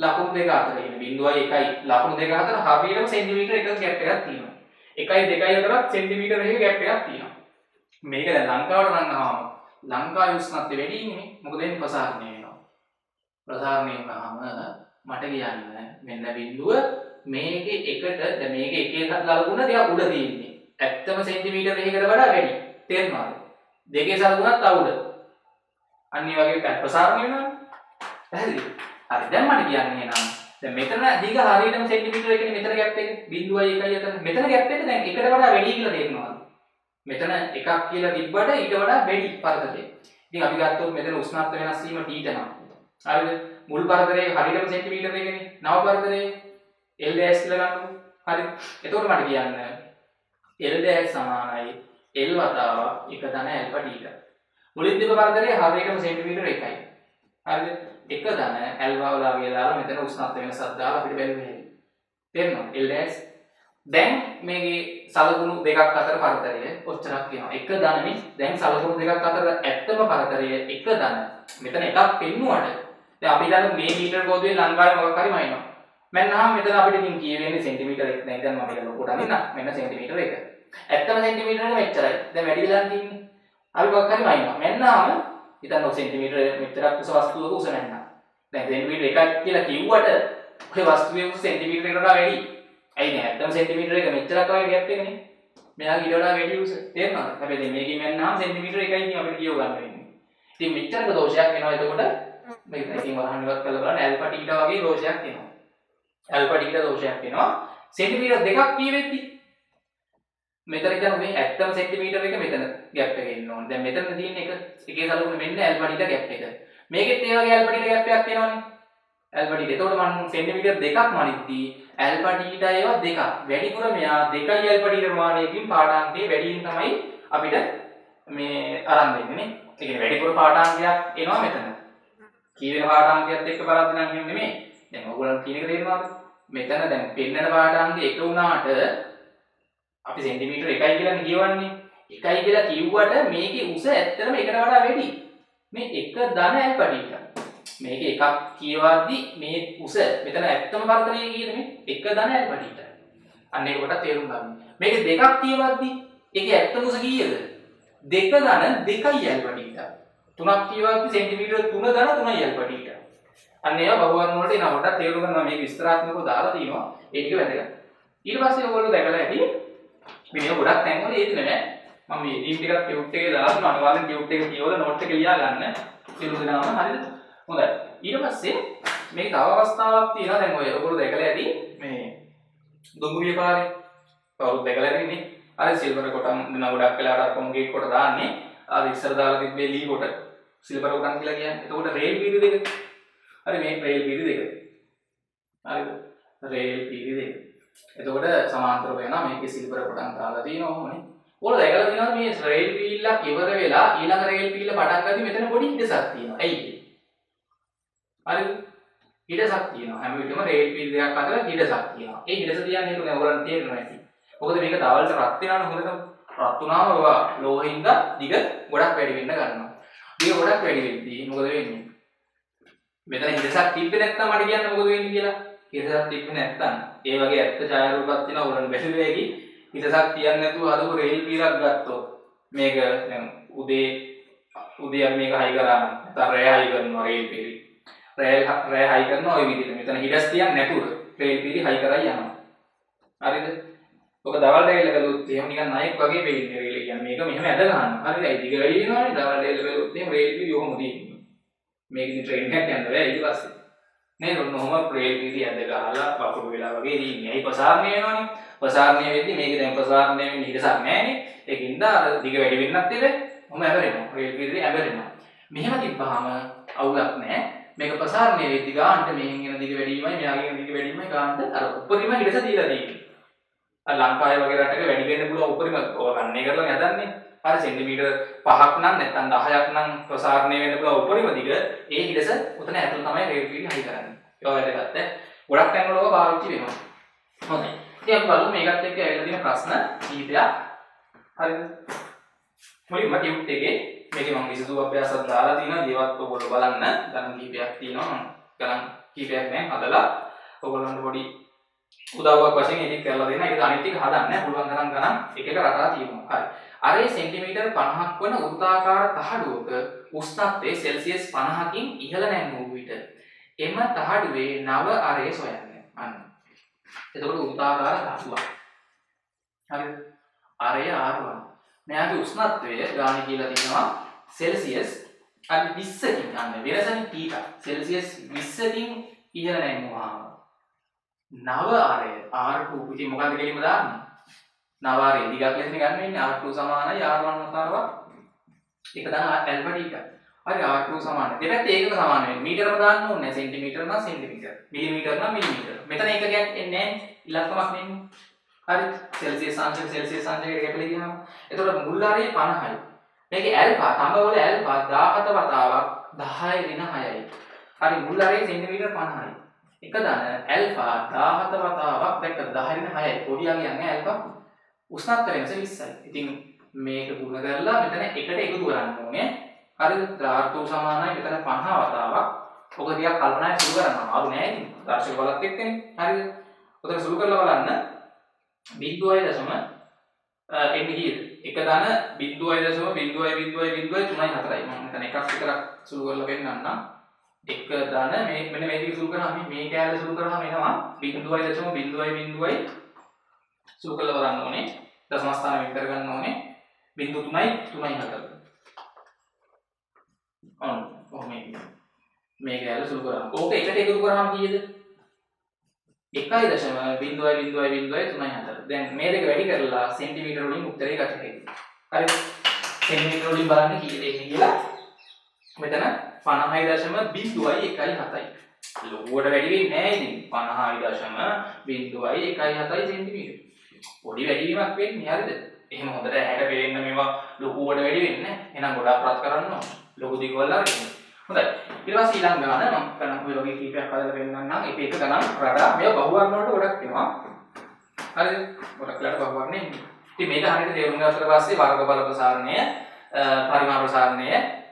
ලකුණු දෙක අතර ඉන්න 0.1යි ලකුණු දෙක අතර හරියටම සෙන්ටිමීටර 1ක ગેප් එකක් තියෙනවා. 1යි 2යි අතරත් සෙන්ටිමීටර 1ක ગેප් එකක් තියෙනවා. මේක දැන් ලංකාවට නම් ආවම ලංකාවේ උෂ්ණත්වය වැඩි ඉන්නේ. මොකද වෙන්නේ? ප්‍රසාරණය වෙනවා. ප්‍රසාරණය වුණාම මට කියන්න මෙන්න බිඳුව මේකේ එකට දැන් මේකේ එකේ ලකුණ ටිකක් උඩ තියෙන්නේ. ඇත්තම සෙන්ටිමීටර 1කට වඩා වැඩි. තේරුණාද? දෙකේ සලකුණත් අවුඩ. අනිත් වගේ ප්‍රසාරණය වෙනවා. පැහැදිලිද? හරි දැන් මට කියන්නේ නම් දැන් මෙතන දිග හරියටම සෙන්ටිමීටර 1 මෙතන ગેප් එක 0.1යි අතර මෙතන ગેප් එක දැන් එකට වඩා වැඩි කියලා තේරෙනවා. මෙතන එකක් කියලා තිබ්බට ඊට වඩා වැඩි පරතරය. ඉතින් අපි ගත්තොත් මෙතන උෂ්ණත්ව වෙනස් වීම T නම්. හරිද? මුල් පරතරයේ හරියටම සෙන්ටිමීටර එකනේ. නව පරතරයේ L dash කියලා ගන්නකො. හරි. එතකොට මට කියන්න L dash සමානයි L වතාවක් 1 ධන ඇල්ෆා ටීටා. මුලින් තිබ්බ පරතරයේ හරියටම සෙන්ටිමීටර 1යි. හරිද? 1 ධන ඇල්ෆා වලාගේ දාලා මෙතන උෂ්ණත්ව වෙනසක් දාලා අපිට බැලුවේ. තේරෙනවද? L dash දැන් මේකේ සලකුණු දෙකක් අතර පරතරය ඔච්චරක් වෙනවා. 1 ධනෙ දැන් සලකුණු දෙකක් අතර ඇත්තම පරතරය 1 ධන. මෙතන එකක් පෙන්නුවට දැන් අපි දන්න මේ මීටර කෝදුවේ ලංකාවේ මොකක් හරි මයින්නවා. මන්නම් මෙතන අපිට ඉතින් කියවෙන්නේ සෙන්ටිමීටර 1 දැන් දැන් මම ඒක ලොකුට අනින්න මෙන්න සෙන්ටිමීටර 1. ඇත්තම සෙන්ටිමීටර එක මෙච්චරයි. දැන් වැඩි වෙලා තියෙන්නේ. අපි මොකක් හරි මයින්නවා. මන්නම් හිතන්න සෙන්ටිමීටර මෙච්චරක් උස වස්තුවක උස නැන්නා. දැන් සෙන්ටිමීටර 1ක් කියලා කිව්වට ඔය වස්තුවේ උස සෙන්ටිමීටර එකකට වඩා වැඩි. ඇයි නෑ ඇත්තම සෙන්ටිමීටර එක මෙච්චරක් වගේ ගැප් එකනේ. මෙයාගේ ඊට වඩා වැඩි උස. තේරෙනවද? හැබැයි මේකෙන් මන්නම් සෙන්ටිමීටර 1යි කියන අපිට කියව ගන්න වෙන්නේ. ඉතින් මෙච්චරක දෝෂයක් එනවා. එතකොට මේක ඉතින් වහන්න ඉවත් කරලා බලන්න ඇල්ෆා ටීටා වගේ දෝෂයක් එනවා. ඇල්ෆා ටීටා දෝෂයක් එනවා. සෙන්ටිමීටර දෙකක් කීවෙද්දි මෙතන කියන්නේ මේ ඇත්තම සෙන්ටිමීටර එක මෙතන ગેප් එක එන්න ඕනේ. දැන් මෙතන තියෙන එක එකේ සලකුණ මෙන්න ඇල්ෆා ටීටා ગેප් එක. මේකෙත් ඒ වගේ ඇල්ෆා ටීටා ગેප් එකක් එනවනේ. Alpha theta. එතකොට මම සෙන්ටිමීටර දෙකක් මනිද්දී ඇල්ෆා ටීටා ඒවා දෙකක්. වැඩිපුර මෙයා 2යි ඇල්ෆා ටීටා ප්‍රමාණයකින් පාඨාංකයේ වැඩියෙන් තමයි අපිට මේ අරන් දෙන්නේ නේ. ඒ කියන්නේ වැඩිපුර පාඨාංකයක් එනවා මෙතන. කීවෙන පාඨාංකයත් එක්ක බලද්දී නම් එහෙම නෙමෙයි. දැන් ඔයගොල්ලන් කියන එක තේරෙනවද? මෙතන දැන් පෙන්නන පාඨාංකය එක වුණාට අපි සෙන්ටිමීටර 1යි කියලානේ කියවන්නේ. 1යි කියලා කිව්වට මේකේ උස ඇත්තටම එකට වඩා වැඩි. මේ 1 ධන ඇල්ෆා ටීටා. මේක එකක් කියවද්දී මේ උස මෙතන ඇත්තම පරතරය කියන්නේ 1 ධන ඇල්ෆා ටීටා. අන්න ඒක කොට තේරුම් ගන්න. මේක දෙකක් කියවද්දී ඒකේ ඇත්තම උස කීයද? 2 ධන 2යි ඇල්ෆා ටීටා. තුනක් කියවද්දී සෙන්ටිමීටර 3 ධන 3යි ඇල්ෆා ටීටා. අන්න ඒවා බහුවර්ණ වලට එන කොට තේරුම් ගන්නවා මේක විස්තරාත්මකව දාලා තියෙනවා. ඒ ටික වැදගත්. ඊට පස්සේ ඔයගොල්ලෝ දැකලා ඇති මේ ගොඩක් තැන්වල ඒත් නෑ. මම මේ ටීම් ටිකක් ටියුට් එකේ දාලා අනිවාර්යෙන් ටියුට් එක කියවලා නෝට් එක ලියා ගන්න. සියලු දෙනාම හරිද? හොඳයි. ඊට පස්සේ මේක තව අවස්ථාවක් තියෙනවා. දැන් ඔය ඔයගොල්ලෝ දැකලා ඇති මේ දුඹුරිය පාරේ. කවුරුත් දැකලා ඇතිනේ. අර සිල්වර් කොටන් දෙන ගොඩක් වෙලාවට අර කොන්ක්‍රීට් කොට දාන්නේ. අර ඉස්සර දාලා තිබ්බේ ලී කොට සිල්වර් කොටන් කියලා කියන්නේ. එතකොට රේල් පීරි දෙක. හරි මේ රේල් පීරි දෙක. හරිද? රේල් පීරි දෙක. එතකොට සමාන්තර වෙනවා මේකේ සිල්වර් කොටන් දාලා තියෙනවා ඕනේ. ඔයාලා දැකලා තියෙනවා මේ රේල් පීල්ලක් ඉවර වෙලා ඊළඟ රේල් පීල්ල පටන් ගද්දි මෙතන පොඩි හිඩසක් තියෙනවා. ඇයි ඒ? හරිද? හිඩසක් තියෙනවා. හැම විටම රේල් පීල් දෙකක් අතර හිඩසක් තියෙනවා. ඒ හිඩස තියන්නේ ඒක ඔයාලන්ට තේරෙනවා ඇති. මොකද මේක දවල්ට රත් වෙනවනේ හොඳටම. රත් වුණාම ඔයා ලෝහින්ද දිග ගොඩක් වැඩි වෙන්න ගන්නවා. දිග ගොඩක් වැඩි වෙද්දී මොකද වෙන්නේ? මෙතන හිඩසක් තිබ්බේ නැත්නම් මට කියන්න මොකද වෙන්නේ කියලා. හිඩසක් තිබ්බේ නැත්නම් ඒ වගේ ඇත්ත ඡායාරූපයක් තියෙනවා ඔයාලන් බැලුවේ ඇති. හිඩසක් තියන්නේ නැතුව හදපු රේල් පීරක් ගත්තොත් මේක දැන් උදේ අපි මේක හයි කරාම නැත්නම් රෑ හයි කරනවා රේල් පීරි. රෑ හයි කරනවා ওই විදිහට. මෙතන හිඩස් තියන්නේ නැතුව රේල් පීරි හයි කරලා යනවා. හරිද? ඔක දවල්ට ඇවිල්ලා බැලුවොත් එහෙම නිකන් නයික් වගේ වෙන්නේ රේල් කියන්නේ. මේක මෙහෙම ඇද ගන්නවා. හරිද? ඒ දිග වැඩි වෙනවනේ. දවල්ට ඇවිල්ලා බැලුවොත් එහෙම රේල් පීරි ඔහොම තියෙනවා. මේක ඉතින් ට්‍රේන් එකක් යන්න බෑ ඊට පස්සේ. නේද? ඔන්නෝම රේල් පීරි ඇද ගහලා වකුරු වෙලා වගේ ඉන්නේ. ඇයි ප්‍රසාරණය වෙනවනේ. ප්‍රසාරණය වෙද්දි මේක දැන් ප්‍රසාරණය වෙන්නේ හිඩසක් නැහැනේ. ඒකින්ද අර දිග වැඩි වෙන්නත් ඉබේ. ඔහොම ඇබරෙනවා. රේල් පීරි ඇබරෙනවා. මෙහෙම තිබ්බහම අවුලක් නැහැ. මේක ප්‍රසාරණය වෙද්දි ගානට මෙහෙන් එන දිග වැඩි වීමයි මෙයාගෙන් දිග වැඩි වීමයි ගානට අර උඩරිම හිඩස දීලා තියෙන්නේ. අර ලංකාවේ වගේ රටක වැඩි වෙන්න පුළුවන් උඩරිම ඔය ගන්නේ කරලා හදන්නේ. අර සෙන්ටිමීටර 5ක් නම් නැත්නම් 10ක් නම් ප්‍රසාරණය වෙන්න පුළුවන් උඩරිම දිග ඒ හිඩස උතන ඇතුළ තමයි රේල් පීරි හයි කරන්නේ. ඒක වැදගත් ඈ. ගොඩක් තැන්වල ඔය පාවිච්චි වෙනවා. හොඳයි. ඉතින් අපි බලමු මේකත් එක්ක ඇවිල්ලා තියෙන ප්‍රශ්න කීපයක්. හරිද? මුලින්ම ටියුට් එකේ මේකේ මම විසඳු අභ්‍යාසයක් දාලා තියෙනවා. ඒවත් ඔයගොල්ලෝ බලන්න. ගණන් කීපයක් තියෙනවා. ගණන් කීපයක් නෑ හදලා ඔයගොල්ලන්ට පොඩි උදව්වක් වශයෙන් ඒක කරලා දෙන්න. ඒක අනිත් ටික හදන්න පුළුවන් තරම් ගණන් එක එක රටා තියෙනවා. හරි. අරේ සෙන්ටිමීටර් 50ක් වන වෘත්තාකාර තහඩුවක උෂ්ණත්වය සෙල්සියස් 50කින් ඉහළ නැංවූ විට එම තහඩුවේ නව අරේ සොයන්න. අන්න. එතකොට වෘත්තාකාර තහඩුවක්. හරිද? අරය R1. මෙයාගේ උෂ්ණත්වය ගාණ කියලා තියෙනවා සෙල්සියස් 20කින්. අන්න වෙනසනේ තීටා. සෙල්සියස් 20කින් ඉහළ නැංවුවාම නව අරය R2 ඉතින් මොකක්ද කියලාම දාන්නේ? නව අරය දිගක් ලෙසනේ ගන්න වෙන්නේ R2 සමානයි R1 වතාවක් 1 ධන ඇල්ෆා ටීටා. හරි r2 සමාන. දෙපැත්තේ ඒකක සමාන වෙන්නේ. මීටරම දාන්න ඕනේ නැහැ. සෙන්ටිමීටර නම් සෙන්ටිමීටර. මිලිමීටර නම් මිලිමීටර. මෙතන ඒකකයක් එන්නේ නැහැ. ඉලක්කමක් නෙන්නේ. හරි. සෙල්සියස් අංශක සෙල්සියස් අංශකයට කැපලා ගියාම එතකොට මුල් හරිය 50යි. මේකේ ඇල්ෆා තඹවල ඇල්ෆා 17 වතාවක් 10 ඍණ 6යි. හරි මුල් හරිය සෙන්ටිමීටර 50යි. එක දන ඇල්ෆා 17 වතාවක් දැක්ක 10 ඍණ 6යි. පොඩියා කියන්නේ ඇල්ෆා උෂ්ණත්ව වෙනස 20යි. ඉතින් මේක ගුණ කරලා මෙතන එකට එකතු කරන්න ඕනේ. හරිද? r2 සමානයි මෙතන 50 වතාවක්. ඔක ටිකක් කල්පනායෙන් සුළු කරනවා. අරු නෑ ඉතින්. දර්ශක බලත් එක්කනේ. හරිද? ඔතන සුළු කරලා බලන්න. බිංදුවයි දශම එන්නේ කීයද? එක ධන බිංදුවයි දශම බිංදුවයි 3.4යි. මම මෙතන එකක් විතරක් සුළු කරලා පෙන්නන්නම්. එක ධන මේ මෙන්න මේ ටික සුළු කරාම මේ කැලේ සුළු කරාම එනවා බිංදුවයි දශම බිංදුවයි සුළු කරලා බලන්න ඕනේ. දශම ස්ථාන වෙන් කරගන්න ඕනේ. බිංදු 3.4. ඔන්න මේ කැලේ සුළු කරාම. ඕක එකට එකතු කරාම කීයද? 1.0.0.0.3.4. දැන් මේ දෙක වැඩි කරලා සෙන්ටිමීටර වලින් උත්තරේ ගන්න හැකියි. හරිද? සෙන්ටිමීටර වලින් බලන්න කීයද එන්නේ කියලා. මෙතන 50.0.17යි. ලොකුවට වැඩි වෙන්නේ නැහැ ඉතින්. 50.0.17 සෙන්ටිමීටර. පොඩි වැඩිවීමක් වෙන්නේ හරිද? එහෙම හොඳට ඇහැට පේන්න මේවා ලොකුවට වැඩි වෙන්නේ නැහැ. එහෙනම් ගොඩාක් රත් කරන්න ඕන. ලොකු දිගවල අරින්න. හොඳයි. ඊට පස්සේ ඊළඟ ගාන මම කරන ඔය වගේ කීපයක් හදලා පෙන්නන්නම්. එක එක ගණන් රටා මේවා බහුවර්ණ වලට ගොඩක් වෙනවා. හරිද? ගොඩක් ලට බහුවර්ණ එන්නේ. ඉතින් මේක හරියට තේරුම් ගත්තට පස්සේ වර්ග බල ප්‍රසාරණය, පරිමාණ ප්‍රසාරණය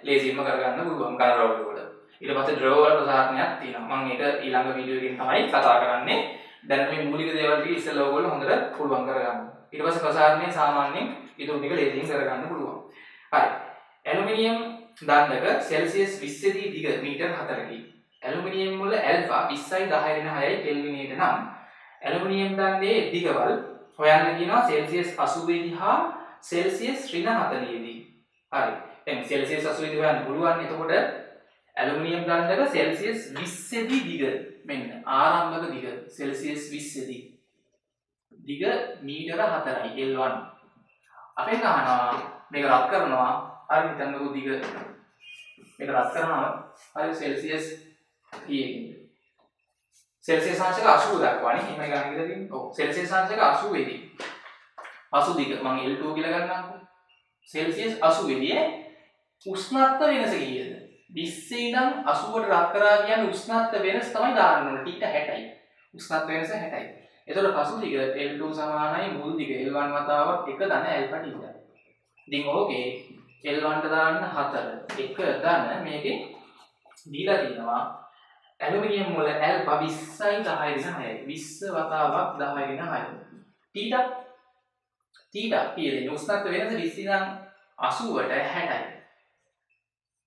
ලේසියෙන්ම කරගන්න පුළුවන් කලරවල වල. ඊට පස්සේ ද්‍රව වල ප්‍රසාරණයක් තියෙනවා. මම ඒක ඊළඟ වීඩියෝ එකකින් තමයි කතා කරන්නේ. දැන් මේ මූලික දේවල් ටික ඉස්සෙල්ලා ඔයගොල්ලෝ හොඳට පුළුවන් කරගන්න. ඊට පස්සේ ප්‍රසාරණය සාමාන්‍යයෙන් ඊටු ටික ලේසියෙන් කරගන්න පුළුවන්. හරි. ඇලුමිනියම් දණ්ඩක සෙල්සියස් 20 දී දිග මීටර් 4කි. ඇලුමිනියම් වල ඇල්ෆා 20.10.6යි කෙල්විනයට නම් ඇලුමිනියම් දණ්ඩේ දිගවල් හොයන්න කියනවා සෙල්සියස් 80 දී හා සෙල්සියස් ඍණ 40 දී. හරි. දැන් සෙල්සියස් 80 දී හොයන්න පුළුවන්. එතකොට ඇලුමිනියම් දණ්ඩක සෙල්සියස් 20 දී දිග මෙන්න ආරම්භක දිග සෙල්සියස් 20 දී දිග මීටර 4යි L1. අපේ කහනවා මේක රත් කරනවා. හරි හිතන්නකෝ දිග මේක රත් කරනවා. හරි සෙල්සියස් කීයකින්ද? සෙල්සියස් අංශක 80 දක්වානේ. එහෙම ගන්න කියලා තියෙන්නේ. ඔව් සෙල්සියස් අංශක 80 දී 80 දිග මම L2 කියලා ගන්නම්කෝ. සෙල්සියස් 80 දී උෂ්ණත්ව වෙනස කීයද? 20 ඉඳන් 80ට රත් කරා කියන්නේ උෂ්ණත්ව වෙනස තමයි දාන්න ඕනේ. ටීට 60යි. උෂ්ණත්ව වෙනස 60යි. එතකොට පසු දිග L2 සමානයි මුල් දිග L1 වතාවක් එක ධන ඇල්ෆා ටීටා. ඉතින් ඕකේ L1 ට දාන්න 4 එක ධන මේකේ දීලා තියෙනවා ඇලුමිනියම් වල ඇල්ෆා 20.10.6යි 20 වතාවක් 10.6 ටීටා කීයද? උෂ්ණත්ව වෙනස 20 ඉඳන් 80ට 60යි.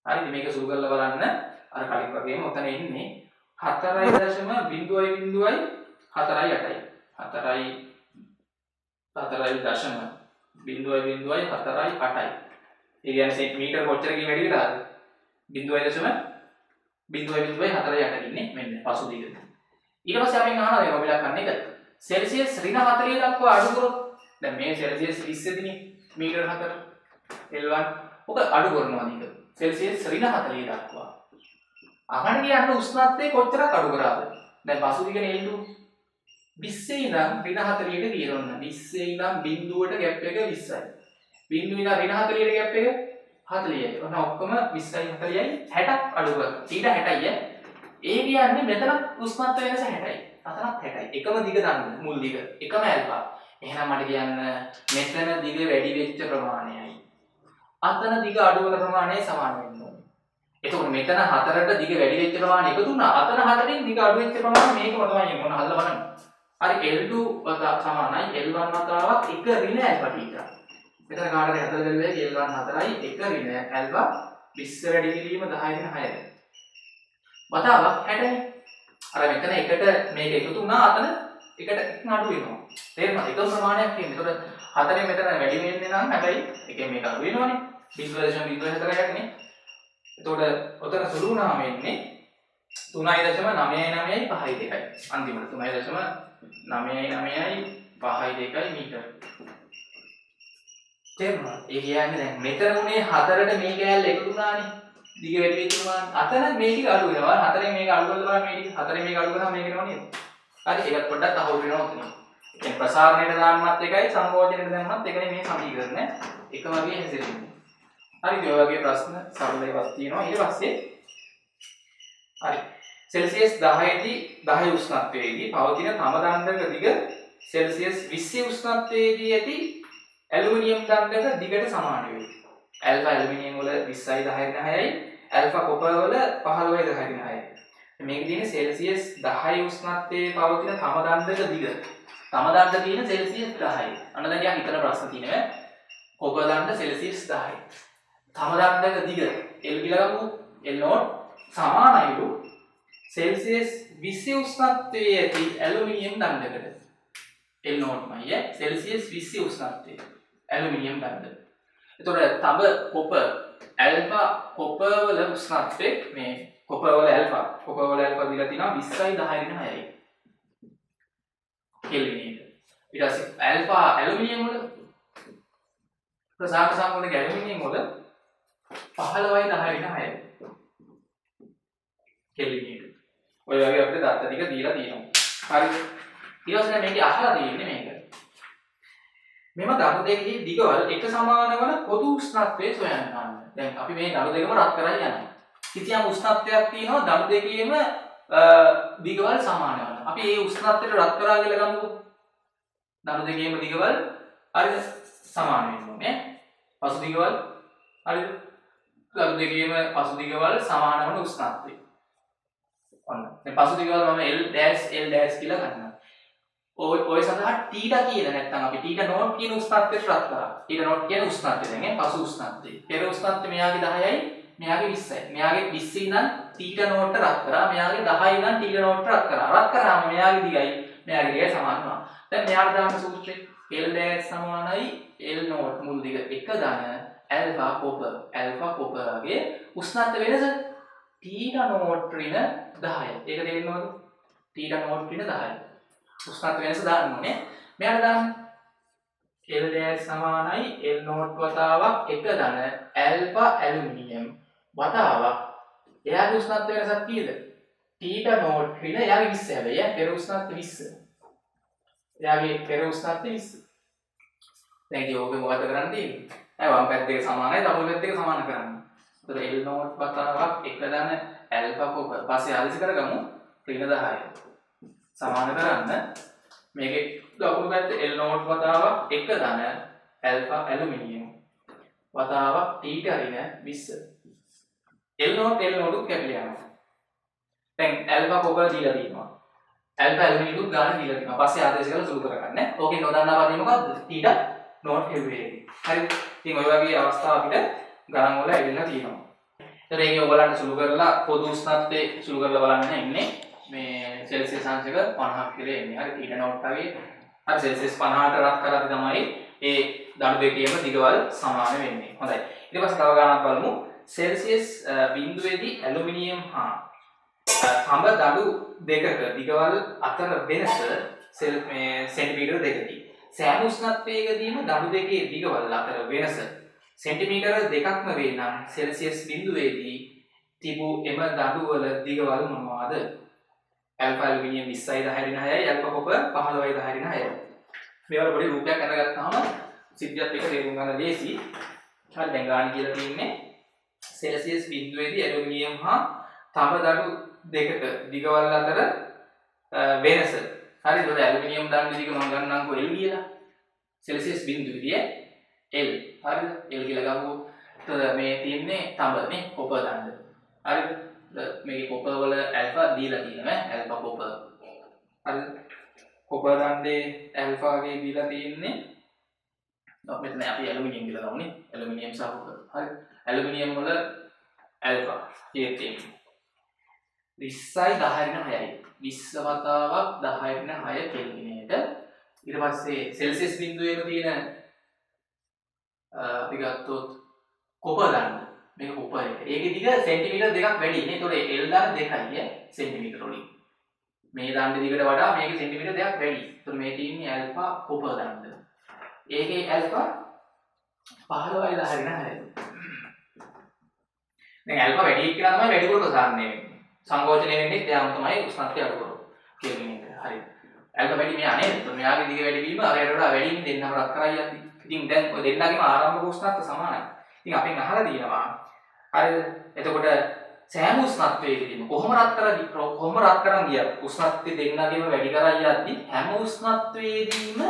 හරිද? මේක සුළු කරලා බලන්න අර කලින් වගේම ඔතන එන්නේ 4.0.4.8යි 4.0.4.8යි. ඒ කියන්නේ සෙන්ටිමීටර කොච්චරකින් වැඩි වෙලාද? 0.0.4.8 ඉන්නේ මෙන්න පසු දිග. ඊට පස්සේ අපි අහනවා මේ මොබිලක් ගන්න එක. සෙල්සියස් ඍණ 40 දක්වා අඩු කරොත් දැන් මේ සෙල්සියස් 20 දිනේ මීටර 4 L1 ඔක අඩු කරනවා දිග. සෙල්සියස් ඍණ 40 දක්වා. අහන්න කියන්නේ උෂ්ණත්වයේ කොච්චරක් අඩු කරාද? දැන් පසු දිගනේ L2 20 ඉඳන් ඍණ 40ට ගියොන්න 20 ඉඳන් බිඳුවට ગેප් එක 20යි. බිඳුව ඉඳන් ඍණ 40ට ગેප් එක 40යි. ඔන්න ඔක්කොම 20යි 40යි 60ක් අඩු කරලා. ඊට 60යි. ඒ කියන්නේ මෙතන උෂ්ණත්ව වෙනස 60යි. අතනත් 60යි. එකම දිග ගන්න මුල් දිග. එකම ඇල්ෆා. එහෙනම් මට කියන්න මෙතන දිග වැඩි වෙච්ච ප්‍රමාණයයි. අතන දිග අඩු වෙන ප්‍රමාණය සමාන වෙන්න ඕනේ. එතකොට මෙතන 4ට දිග වැඩි වෙච්ච ප්‍රමාණය එකතු වුණා. අතන 4ටින් දිග අඩු වෙච්ච ප්‍රමාණය මේකම තමයි මොන හදලා බලන්න. හරි L2 සමානයි L1 වතාවක් 1 ඍණ ඇල්ෆා ටීටා. මෙතන කාටද හදලා දෙන්නේ L1 4යි 1 ඍණ ඇල්ෆා 20 වැඩි කිරීම 10/6යි. වතාවක් 60යි. අර මෙතන එකට මේක එකතු වුණා අතන එකට අඩු වෙනවා. තේරෙනවද? එකම ප්‍රමාණයක් කියන්නේ. ඒතකොට 4ෙන් මෙතන වැඩි වෙන්නේ නම් හැබැයි එකෙන් මේක අඩු වෙනවනේ. 0.04ක් නේ. එතකොට ඔතන සුළු වුණාම එන්නේ 3.995 අන්තිමට 3.995 මීටර. තේරුණාද? ඒ කියන්නේ දැන් මෙතන උනේ 4ට මේ කෑල්ල එකතු වුණානේ. දිග වැඩි වෙච්ච ප්‍රමාණය අතන මේ ටික අඩු වෙනවා. 4න් මේක අඩු කරලා බලන්න මේ ටික 4න් මේක අඩු කරාම මේක එනවා නේද? හරි ඒකත් පොඩ්ඩක් අහුවෙ වෙනවා උතන. දැන් ප්‍රසාරණයට දාන්නත් එකයි සංකෝචනයට දැම්මත් එකනේ මේ සමීකරණ එක වගේ හැසිරෙන්නේ. හරිද? ඔය වගේ ප්‍රශ්න සරල ඒවාක් තියෙනවා. ඊට පස්සේ හරි සෙල්සියස් 10 දී 10 උෂ්ණත්වයේදී පවතින තම දණ්ඩක දිග සෙල්සියස් 20 උෂ්ණත්වයේදී ඇති ඇලුමිනියම් දණ්ඩක දිගට සමාන වේ. ඇල්ෆා ඇලුමිනියම් වල 20යි 10යි 9යි ඇල්ෆා කොපර් වල 15යි 10යි 9යි. මේක තියෙන්නේ සෙල්සියස් 10 උෂ්ණත්වයේ පවතින තම දණ්ඩක දිග. තම දණ්ඩ තියෙන සෙල්සියස් 10යි. අන්න දැන් යා හිතන ප්‍රශ්න තියෙනවා. කොපර් දණ්ඩ සෙල්සියස් 10යි. තම දණ්ඩක දිග L කියලා ගමු. L නෝට් සමානයිලු සෙල්සියස් 20 උෂ්ණත්වයේ ඇති ඇලුමිනියම් දණ්ඩකට. L නෝට් මයි සෙල්සියස් 20 උෂ්ණත්වයේ ඇලුමිනියම් දණ්ඩ. එතකොට තඹ කොපර් ඇල්ෆා කොපර් වල උෂ්ණත්වය මේ කොපර් වල ඇල්ෆා දීලා තියෙනවා 20යි 10යි 9යි කෙල්වින් එක. ඊට පස්සේ ඇල්ෆා ඇලුමිනියම් වල ප්‍රසාර සම්පූර්ණ ඇලුමිනියම් වල 15යි 10යි 9යි කෙල්වින් එක. ඔය වගේ අපිට දත්ත ටික දීලා තියෙනවා. හරිද? ඊට පස්සේ මේකේ අහලා තියෙන්නේ මේක. මෙම දණු දෙකේ දිගවල එක සමාන වන පොදු උෂ්ණත්වය සොයන්න ගන්න. දැන් අපි මේ දණු දෙකම රත් කරලා යනවා. කිසියම් උෂ්ණත්වයක් තියෙනවා දණු දෙකේම දිගවල සමාන වෙනවා. අපි මේ උෂ්ණත්වයට රත් කරා කියලා ගමුකෝ. දණු දෙකේම දිගවල හරිද? සමාන වෙන්න ඕනේ. පසු දිගවල හරිද? දණු දෙකේම පසු දිගවල සමාන වන උෂ්ණත්වය. ඔන්න. මේ පසු දිගවල මම L ඩෑෂ් කියලා ගන්නවා. ඔය සඳහා තීටා කියන නැත්නම් අපි තීටා නෝට් කියන උෂ්ණත්වයට රත් කරා. තීටා නෝට් කියන උෂ්ණත්වය දැන් පසු උෂ්ණත්වය. පෙර උෂ්ණත්වය මෙයාගේ 10යි, මෙයාගේ 20යි. මෙයාගේ 20 ඉඳන් තීටා නෝට්ට රත් කරා. මෙයාගේ 10 ඉඳන් තීටා නෝට්ට රත් කරා. රත් කරාම මෙයාගේ දිගයි, මෙයාගේ දිගයි සමාන වෙනවා. දැන් මෙයාට දාන්න සූත්‍රය L ඩෑෂ් සමානයි L නෝට් මුල් දිග 1 ධන ඇල්ෆා කොපර්ගේ උෂ්ණත්වය වෙනස තීටා නෝට් ඍණ 10යි. ඒක තේරෙනවද? තීටා නෝට් ඍණ 10යි. උෂ්ණත්වය වෙනස දාන්න ඕනේ. මෙයාට දාන්න L ඩෑෂ් සමානයි L නෝට් වතාවක් 1 ධන ඇල්ෆා ඇලුමිනියම් වතාවක්. එයාගේ උෂ්ණත්වය වෙනසක් කීයද? තීටා නෝට් ඍණ එයාගේ 20 හැබැයි පෙර උෂ්ණත්වය 20. එයාගේ පෙර උෂ්ණත්වය 20. දැන් ඉතින් ඕකේ මොකද කරන්න තියෙන්නේ? දැන් වම් පැත්ත දෙක සමානයි දකුණු පැත්ත දෙක සමාන කරන්න. එතකොට L නෝට් වතාවක් 1 ධන ඇල්ෆා කොපර්. පස්සේ ආදිස කරගමු ඍණ 10. සමාන කරන්න මේකේ දකුණු පැත්තේ L නෝට් වතාවක් 1 ධන ඇල්ෆා ඇලුමිනියම් වතාවක් තීටා ඍණ 20. L නෝට් උත් කැපිලා යනවා. දැන් ඇල්ෆා කොපර් දීලා තියෙනවා. ඇල්ෆා ඇලුමිනියම් උත් ගන්න දීලා තියෙනවා. පස්සේ ආදේශ කරලා සුළු කරගන්න. ඕකේ නොදන්නා පදේ මොකද්ද? තීටා නෝට් හෙව්වේ. හරිද? ඉතින් ඔය වගේ අවස්ථා අපිට ගණන් වල ඇවිල්ලා තියෙනවා. ඒතර ඒකේ ඔයගලන්ට සුළු කරලා පොදු උෂ්ණත්වයේ සුළු කරලා බලන්න ඉන්නේ. මේ සෙල්සියස් අංශක 50ක් කියලා එන්නේ. හරි තීටා නෝට් වගේ හරි සෙල්සියස් 50ට රත් කරද්දී තමයි ඒ දණු දෙකේම දිගවල් සමාන වෙන්නේ. හොඳයි. ඊට පස්සේ තව ගණනක් බලමු. සෙල්සියස් බිඳුවේදී ඇලුමිනියම් හා තඹ දණු දෙකක දිගවල් අතර වෙනස සෙන්ටිමීටර දෙකකදී. සෑම උෂ්ණත්වයකදීම දණු දෙකේ දිගවල් අතර වෙනස සෙන්ටිමීටර දෙකක්ම වේ නම් සෙල්සියස් බිඳුවේදී තිබූ එම දණු වල දිගවල් මොනවාද? ඇල්ෆා ඇලුමිනියම් 20යි 10යි 9යි ඇල්ෆා කොපර් 15යි 10යි 9යි. මේවල පොඩි රූපයක් අරගත්තාම සිද්ධියත් එක තේරුම් ගන්න ලේසි. හරි දැන් ගාන කියලා තියෙන්නේ සෙල්සියස් බිඳුවේදී ඇලුමිනියම් හා තඹ දණු දෙකක දිගවල් අතර වෙනස. හරි ඒතකොට ඇලුමිනියම් දණු දිග මම ගන්නම්කෝ L කියලා. සෙල්සියස් බිඳුවේදී L. හරිද? L කියලා ගමු. එතකොට මේ තියෙන්නේ තඹ නේ කොපර් දණ්ඩ. හරිද? මේකේ කොපර් වල ඇල්ෆා දීලා තියෙනවා ඇල්ෆා කොපර්. හරිද? කොපර් දණ්ඩේ ඇල්ෆාගේ දීලා තියෙන්නේ මෙතන අපි ඇලුමිනියම් කියලා ගමුනේ. ඇලුමිනියම් සහ කොපර්. හරි. ඇලුමිනියම් වල ඇල්ෆා තියෙන්නේ 20යි 10යි 9යි. 20 වතාවක් 10යි 9 කෙල්විනේට. ඊට පස්සේ සෙල්සියස් බිඳුවේම තියෙන අපි ගත්තොත් කොපර් දණ්ඩ මේක කොපර් එක. ඒකේ දිග සෙන්ටිමීටර් දෙකක් වැඩි නේ. ඒතකොට L දාන 2යි සෙන්ටිමීටර වලින්. මේ දණ්ඩ දිගට වඩා මේකේ සෙන්ටිමීටර දෙකක් වැඩි. ඒතකොට මේ තියෙන්නේ ඇල්ෆා කොපර් දණ්ඩ. ඒකේ ඇල්ෆා 15යි 10යි 9යි. දැන් ඇල්ෆා වැඩි එක්කෙනා තමයි වැඩිපුර ප්‍රසාරණය වෙන්නේ. සංකෝචනය වෙන්නේ එයාම තමයි උෂ්ණත්වය අඩු කරන්නේ කියන එක. හරි. ඇල්ෆා වැඩි මෙයා නේද? ඒත් මෙයාගේ දිග වැඩි වීම අරයට වඩා වැඩි වෙන දෙන්නම රත් කරයි යද්දි. ඉතින් දැන් ඔය දෙන්නගේම ආරම්භක උෂ්ණත්වය සමානයි. ඉතින් අපෙන් අහලා තියෙනවා හරිද? එතකොට සෑම උෂ්ණත්වයකදීම කොහොම රත් කරන් ගියත් උෂ්ණත්වය දෙන්නගේම වැඩි කරයි යද්දි හැම උෂ්ණත්වයේදීම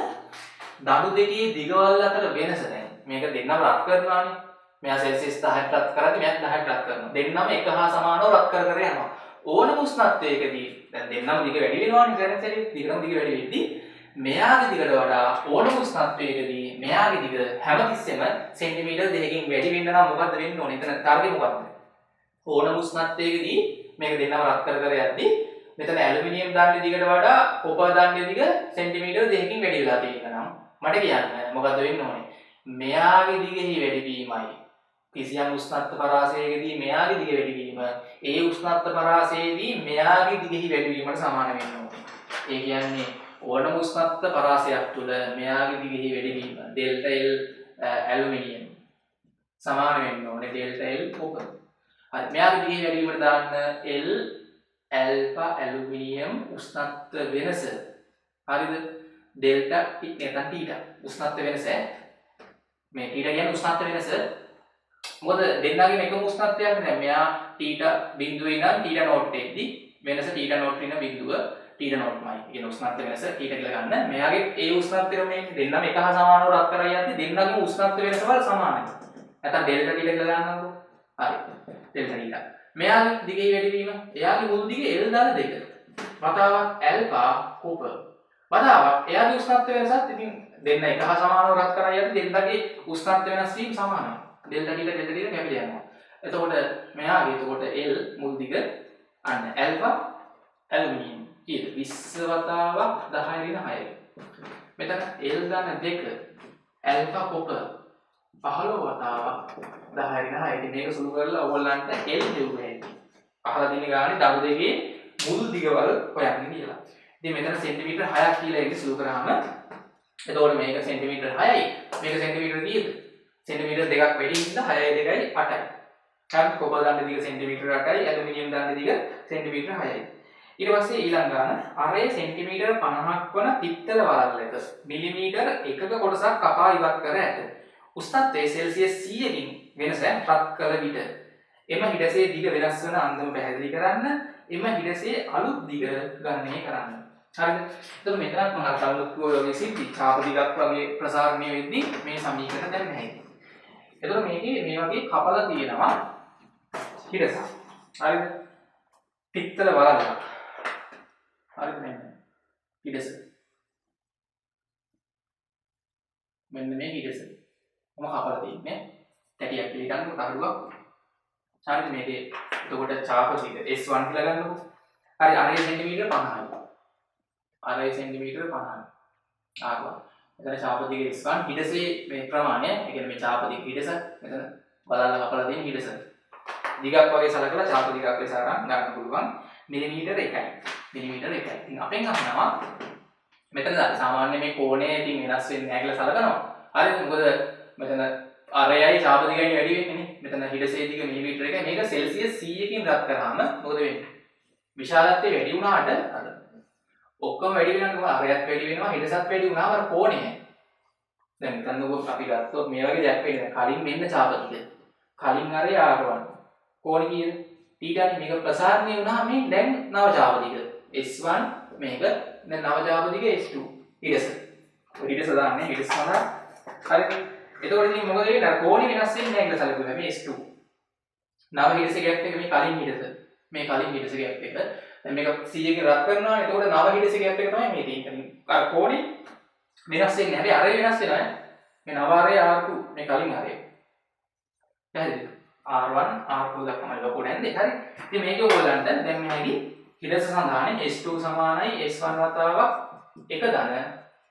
දඩු දෙකේ දිගවල් අතර වෙනස දැන් මේක දෙන්නම රත් කරනවානේ. මෙයා සෙල්සියස් 10ක් රත් කරද්දි මෙයාත් 10ක් රත් කරනවා. දෙන්නම එක හා සමානව රත් කර යනවා. ඕනම උෂ්ණත්වයකදී දැන් දෙන්නම දිග වැඩි වෙනවානේ සැරෙන් දිගටම දිග වැඩි වෙද්දි මෙයාගේ දිගට වඩා ඕනම උෂ්ණත්වයකදී මෙයාගේ දිග හැමතිස්සෙම සෙන්ටිමීටර් 2කින් වැඩි වෙන්න නම් මොකද්ද වෙන්න ඕනේ? එතන තරගේ මොකද්ද? ඕනම උෂ්ණත්වයකදී මේක දෙන්නම රත් කර යද්දි මෙතන ඇලුමිනියම් දාන්නේ දිගට වඩා කොපර් දාන්නේ දිග සෙන්ටිමීටර් 2කින් වැඩි වෙලා තියෙනවා නම් මට කියන්න මොකද්ද වෙන්න ඕනේ? මෙයාගේ දිගෙහි වැඩිවීමයි කිසියම් උෂ්ණත්ව පරාසයකදී මෙයාගේ දිග වැඩිවීම ඒ උෂ්ණත්ව පරාසයේදී මෙයාගේ දිගෙහි වැඩිවීමට සමාන වෙන්න ඕනේ. ඒ කියන්නේ ඕනම උෂ්ණත්ව පරාසයක් තුළ මෙයාගේ දිගෙහි වැඩිවීම ඩෙල්ටා L ඇලුමිනියම් සමාන වෙන්න ඕනේ ඩෙල්ටා L කොපර්. හරි මෙයාගේ දිගෙහි වැඩිවීමට දාන්න L ඇල්ෆා ඇලුමිනියම් උෂ්ණත්ව වෙනස. හරිද? ඩෙල්ටා නැත්නම් තීටා උෂ්ණත්ව වෙනස මේ තීටා කියන්නේ උෂ්ණත්ව වෙනස. මොකද දෙන්නගේම එකම උෂ්ණත්වයක් නෑ. මෙයා තීටා බිඳුවේ ඉඳන් තීටා නෝට් එකදී වෙනස තීටා නෝට් වෙන බිඳුව තීටා නෝට්මයි. කියන උෂ්ණත්ව වෙනස තීටා කියලා ගන්න. මෙයාගේ ඒ උෂ්ණත්වය මේ දෙන්නම එක හා සමානව රත් කරලා යද්දි දෙන්නගේම උෂ්ණත්ව වෙනස වල සමානයි. නැත්නම් ඩෙල්ටා තීටා කියලා ගන්නකො. හරි. Delta theta. මෙයාගේ දිගේ වැඩිවීම එයාගේ මුළු දිග L දාන 2. වතාවක් ඇල්ෆා කොපර්. වතාවක් එයාගේ උෂ්ණත්ව වෙනසත් ඉතින් දෙන්න එක හා සමානව රත් කරලා යද්දි දෙන්නගේ උෂ්ණත්ව වෙනස් වීම සමානයි. ඩෙල්ටා ටීටා කැපිලා යනවා. එතකොට මෙයාගේ L මුල් දිග අන්න ඇල්ෆා ඇලුමිනියම් කීයද 20 වතාවක් 10^6. මෙතන L දාන 2 ඇල්ෆා කොපර් 15 වතාවක් 10^6. ඉතින් මේක සුළු කරලා ඕගොල්ලන්ට L දෙවුනේ. අහලා තියෙන ගානේ දඩු දෙකේ මුල් දිගවල හොයන්න කියලා. ඉතින් මෙතන සෙන්ටිමීටර් 6ක් කියලා ඉන්නේ සුළු කරාම එතකොට මේක සෙන්ටිමීටර් 6යි මේක සෙන්ටිමීටර් කීයද? සෙන්ටිමීටර් 2ක් වැඩි ඉඳලා 6යි 2යි 8යි. හරි කොපර් දාන්න දිග සෙන්ටිමීටර් 8යි ඇලුමිනියම් දාන්න දිග සෙන්ටිමීටර් 6යි. ඊට පස්සේ ඊළඟ ගාන අරේ සෙන්ටිමීටර් 50ක් වන පිත්තල වලල් එක මිලිමීටර් එකක කොටසක් කපා ඉවත් කර ඇත. උෂ්ණත්වයේ සෙල්සියස් 100කින් වෙනස රත් කළ විට එම හිඩසේ දිග වෙනස් වන අන්දම පැහැදිලි කරන්න එම හිඩසේ අලුත් දිග ගණනය කරන්න. හරිද? එතකොට මෙතනත් මම අර කලින් ඔය සිද්ධි ඡාප දිගක් වගේ ප්‍රසාරණය වෙද්දී මේ සමීකරණ දැන් නැහැ. එතකොට මේකේ මේ වගේ කපලා තියෙනවා හිඩසක්. හරිද? පිත්තල වලල්ලක්. හරිද මෙන්න. හිඩස. මෙන්න මේ හිඩස. මම කපලා තියෙන්නේ. තැටියක් පිළිගන්නකො තහඩුවක්. හරිද මේකේ එතකොට ඡාප දිග S1 කියලා ගන්නකො. හරි අරේ සෙන්ටිමීටර් 50යි. අරේ සෙන්ටිමීටර් 50යි. ආවා. එතන ඡාප දිග S1 හිඩසේ මේ ප්‍රමාණය, ඒ කියන්නේ මේ ඡාප දිග හිඩස මෙතන බලන්න කපලා තියෙන හිඩස. දිගක් වගේ සලකලා ඡාප දිගක් ලෙස අරන් ගන්න පුළුවන්. මිලිමීටර් 1යි. මිලිමීටර් 1යි. ඉතින් අපෙන් අහනවා මෙතන සාමාන්‍ය මේ කෝණය ඉතින් වෙනස් වෙන්නේ නැහැ කියලා සලකනවා. හරිද? මොකද මෙතන අරයයි ඡාප දිගයි වැඩි වෙන්නේ නේ. මෙතන හිඩසේ දිග මිලිමීටර් 1යි. මේක සෙල්සියස් 100කින් රත් කරාම මොකද වෙන්නේ? විශාලත්වය වැඩි වුණාට අර ඔක්කොම වැඩි වෙනවා. අරයත් වැඩි වෙනවා, හිඩසත් වැඩි වුණාම අර කෝණය දැන් හිතන්නකො අපි ගත්තොත් මේ වගේ දෙයක් වෙන්නේ. කලින් මෙන්න ඡාප දිග. කලින් අරේ R1. කෝණය කීයද? ඊටානේ මේක ප්‍රසාරණය වුණාම මේ දැන් නව ඡාප දිග S1 මේක දැන් නව ඡාප දිග S2 හිඩස. ඔය හිඩස දාන්නේ හිඩස සඳහා. හරිද? එතකොට ඉතින් මොකද වෙන්නේ? අර කෝණය වෙනස් වෙන්නේ නැහැ කියලා සැලකුවා. මේ S2. නව හිඩස ගැප් එක මේ කලින් හිඩස. මේ කලින් හිඩස ගැප් එක. දැන් මේක 100කින් රත් කරනවානේ. එතකොට නව හිඩස ගැප් එක තමයි මේ තියෙන්නේ. අර කෝණය වෙනස් වෙන්නේ නැහැ. අරේ වෙනස් වෙනවා නේ. මේ නව අරේ R2 මේ කලින් අරේ. පැහැදිලිද? R1 R2 දක්වම ලොකු නැන්දේ. හරි. ඉතින් මේක ඔයගලන්ට දැන් මෙහි හිඩස සඳහානේ S2 සමානයි S1 වතාවක් 1 ධන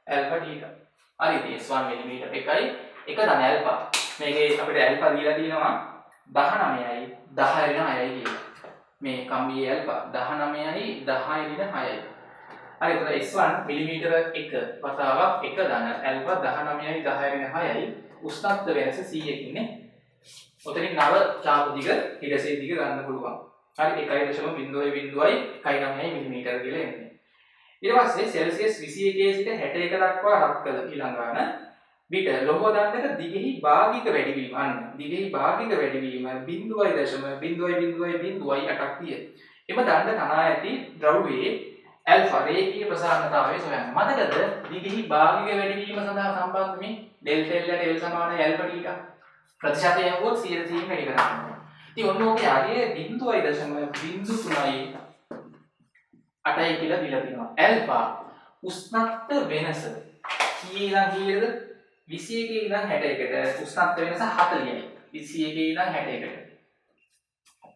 ඇල්ෆා තීටා. හරි. ඉතින් S1 මිලිමීටර් 1යි 1 ධන ඇල්ෆා. මේකේ අපිට ඇල්ෆා දීලා තියෙනවා 19යි 10/6යි කියලා. මේ කම්බියේ ඇල්ෆා 19යි 10/6යි. හරි. එතකොට S1 මිලිමීටර 1 වතාවක් 1 ධන ඇල්ෆා 19යි 10/6යි උෂ්ණත්ව වෙනස 100කින් නේ. ඔතනින් නව චාප දිග ඊටසේ දිග ගන්න පුළුවන්. හරි 1.001 මිලිමීටර කියලා එන්නේ. ඊට පස්සේ සෙල්සියස් 21 සිට 61 දක්වා රත් කළ ඊළඟාන විට ලෝහ දණ්ඩක දිගෙහි භාගික වැඩිවීම අන්න දිගෙහි භාගික වැඩිවීම 0.0.0.8ක් විය. එම දණ්ඩ තනා ඇති ද්‍රව්‍යයේ ඇල්ෆා රේඛීය ප්‍රසාරණතාවය සොයන්න. මතකද දිගෙහි භාගික වැඩිවීම සඳහා සම්බන්ධ මේ ඩෙල්ටා L යට L සමාන ඇල්ෆා ටීටා ප්‍රතිශතය යවුවොත් 100% වැඩි කරගන්න. ඉතින් ඔන්න ඔගේ හරිය 0.03යි 8යි කියලා දීලා තියෙනවා. ඇල්ෆා උෂ්ණත්ව වෙනස කීලා කීයද? 21 ඉඳන් 61ට උෂ්ණත්ව වෙනස 40යි. 21 ඉඳන් 61ට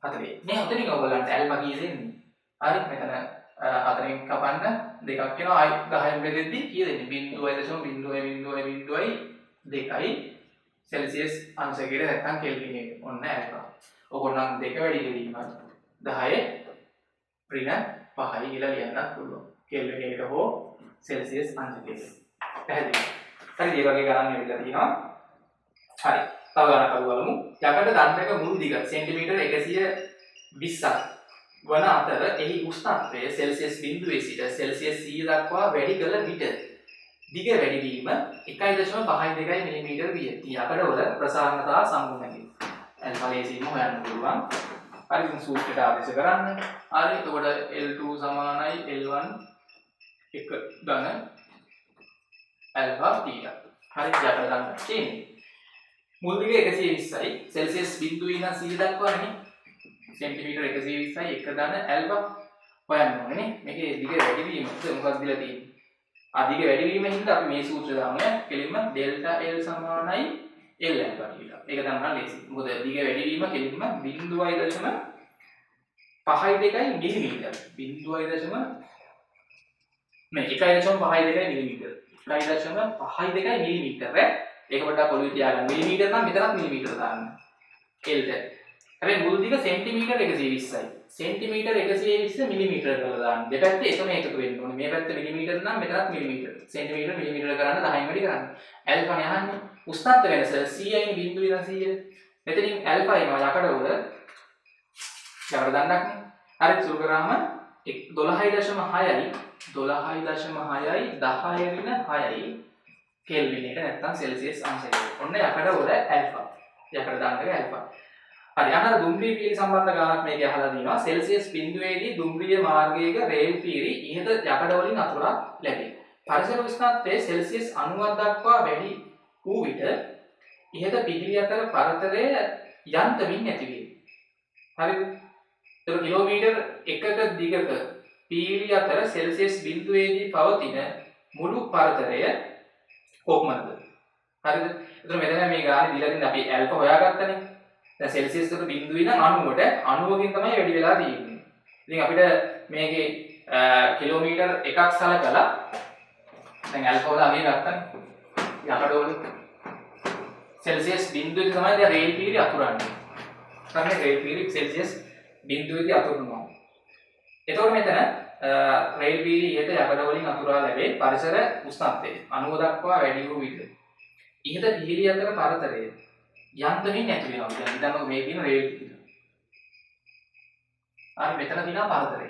40. මේ ඔතනින් ඔයගලන්ට ඇල්ෆා කීයද එන්නේ? හරි මෙතන අතරින් කපන්න දෙකක් වෙනවා. ආයි 10න් බෙදෙද්දි කීයද එන්නේ? 0.0.2යි සෙල්සියස් අංශකයට නැත්තම් කෙල්වින් එක. ඔන්න ඇල්ෆා. ඕගොල්ලන් දෙක වැඩි කිරීම 10 ඍණ 5යි කියලා ලියන්නත් පුළුවන්. කෙල්වින් එකට හෝ සෙල්සියස් අංශකයට. පැහැදිලි. හරි මේ වගේ ගණන් එවිලා තියෙනවා. හරි. තව ගණනක් අහු බලමු. යකඩ දණ්ඩක මුළු දිග සෙන්ටිමීටර 120ක් වන අතර එහි උෂ්ණත්වය සෙල්සියස් 0 සිට සෙල්සියස් 100 දක්වා වැඩි කළ විට දිග වැඩිවීම 1.52 මිලිමීටර විය. යකඩවල ප්‍රසාරණතා සම්මුතිය. ඇල්ෆා ලේසියෙන්ම හොයන්න පුළුවන්. හරි ඉතින් සූත්‍රයට ආදේශ කරන්න. හරි එතකොට L2 සමානයි L1 එක ධන ඇල්ෆා තීටා. හරි යකඩ ගන්න තියෙන්නේ. මුල් දිග 120යි සෙල්සියස් 0 ඉඳන් 100 දක්වා නේ. සෙන්ටිමීටර 120යි එක ධන ඇල්ෆා හොයන්න ඕනේ නේ. මේකේ දිග වැඩිවීම මොකක්ද දීලා තියෙන්නේ? අධික වැඩිවීම හින්දා අපි මේ සූත්‍රය දාන්නේ කෙලින්ම ඩෙල්ටා L සමානයි L ඇල්ෆා කියලා. ඒක තමයි ලේසි. මොකද දිග වැඩිවීම කෙලින්ම 0.52 මිලිමීටර. 0.52 මිලිමීටර. 1.52 මිලිමීටර. ඒක පොඩ්ඩක් ඔළුවේ තියාගන්න. මිලිමීටර නම් මෙතනත් මිලිමීටර දාන්න. L ට. හැබැයි මුල් දිග සෙන්ටිමීටර 120යි. සෙන්ටිමීටර 120 මිලිමීටර කරලා දාන්න. දෙපැත්තේ එකම එකතු වෙන්න ඕනේ. මේ පැත්ත මිලිමීටර නම් මෙතනත් මිලිමීටර. සෙන්ටිමීටර මිලිමීටර කරන්න 10න් වැඩි කරන්න. ඇල්ෆානේ අහන්නේ. උෂ්ණත්ව වෙනස 100යි 0.100. මෙතනින් ඇල්ෆා එනවා යකඩවල. යකඩ දණ්ඩක්නේ. හරි සුළු කරාම 12.6යි 10 කෙල්වින් එක නැත්නම් සෙල්සියස් අංශය. ඔන්න යකඩවල ඇල්ෆා. යකඩ දණ්ඩක ඇල්ෆා. හරි අන්න දුම්රිය පීරි සම්බන්ධ ගානක් මේකේ අහලා දිනවා. සෙල්සියස් බිඳුවේදී දුම්රිය මාර්ගයක රේල් පීරි ඉහත යකඩ වලින් අතුරා ලැබේ. පරිසර උෂ්ණත්වයේ සෙල්සියස් 90ක් දක්වා වැඩි වූ විට ඉහත පිහිලි අතර පරතරය යන්තමින් නැති වේ. හරිද? ඒක කිලෝමීටර් 1ක දිගක පිහිලි අතර සෙල්සියස් බිඳුවේදී පවතින මුළු පරතරය කොහොමද? හරිද? එතකොට මෙතන මේ ගානේ දීලා තියෙන අපි ඇල්ෆා හොයාගත්තනේ. දැන් සෙල්සියස් වල බිඳුවේ නම් 90ට 90කින් තමයි වැඩි වෙලා තියෙන්නේ. ඉතින් අපිට මේකේ කිලෝමීටර් 1ක් සලකලා දැන් ඇල්ෆා වල අගේ ගත්තනේ. යකඩවල සෙල්සියස් බිඳුවේදී තමයි දැන් රේල් පීරි අතුරන්නේ. තමයි රේල් පීරි සෙල්සියස් බිඳුවේදී අතුරනවා. එතකොට මෙතන රේල් පීරි ඉහත යකඩ වලින් අතුරා ලැබේ පරිසර උෂ්ණත්වය 90 දක්වා වැඩි වූ විට ඉහත පිහිලි අතර පරතරය යන්තමින් නැති වෙනවා. දැන් හිතන්නකෝ මේ තියෙන රේල් පීරි. හරි මෙතන තියෙන පරතරය.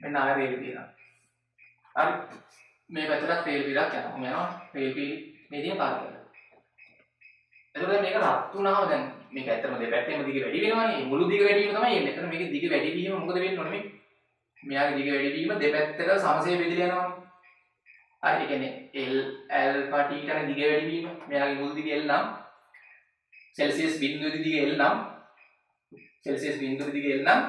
මෙන්න ආය රේල් පීරි. හරි මේ පැත්තට රේල් පීරියක් යනවා. යනවා රේල් පීරි මේ තියෙන පරතරය. එතකොට මේක රත් වුණාම දැන් මේක ඇත්තම දෙපැත්තෙම දිග වැඩි වෙනවනේ. මුළු දිග වැඩි වීම තමයි එන්නේ. එතන මේකේ දිග වැඩි වීම මොකද වෙන්න ඕනේ මේ? මෙයාගේ දිග වැඩි වීම දෙපැත්තට සමසේ බෙදලා යනවානේ. හරි ඒ කියන්නේ L ඇල්ෆා ටීටාගේ දිග වැඩි වීම මෙයාගේ මුළු දිග L නම් සෙල්සියස් බිඳුවේදී දිග L නම් සෙල්සියස් බිඳුවේදී දිග L නම්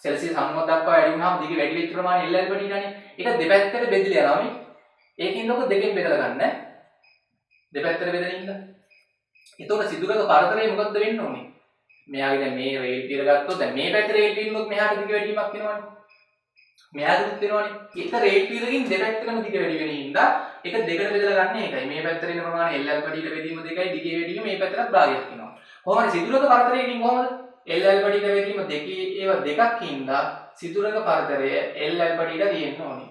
සෙල්සියස් 90 දක්වා වැඩි වුණාම දිග වැඩි වෙච්ච ප්‍රමාණය L ඇල්ෆා ටීටානේ. ඒක දෙපැත්තට බෙදලා යනවා මේ. ඒකින් ලොක දෙකෙන් බෙදලා ගන්න. දෙපැත්තට බෙදලා ඉන්න. එතකොට සිදුරක පරතරය මොකද්ද වෙන්න ඕනේ? මෙයාගේ දැන් මේ රේල් පීර ගත්තොත් දැන් මේ පැත්තේ රේල් පීරුනොත් මෙහාට දිග වැඩිවීමක් වෙනවනේ. මෙයාට වෙනවනේ. එක රේල් පීරකින් දෙපැත්තටම දිග වැඩි වෙන හින්දා එක දෙකට බෙදලා ගන්න එකයි. මේ පැත්තට එන ප්‍රමාණය L ඇල්ෆා ටීටා බෙදීම දෙකයි දිගේ වැඩිවීම මේ පැත්තට භාගයක් වෙනවා. කොහොමද සිදුරක පරතරයකින් කොහොමද? L ඇල්ෆා ටීටා බෙදීම දෙකේ ඒවා දෙකක් හින්දා සිදුරක පරතරය L ඇල්ෆා ටීටා තියෙන්න ඕනේ.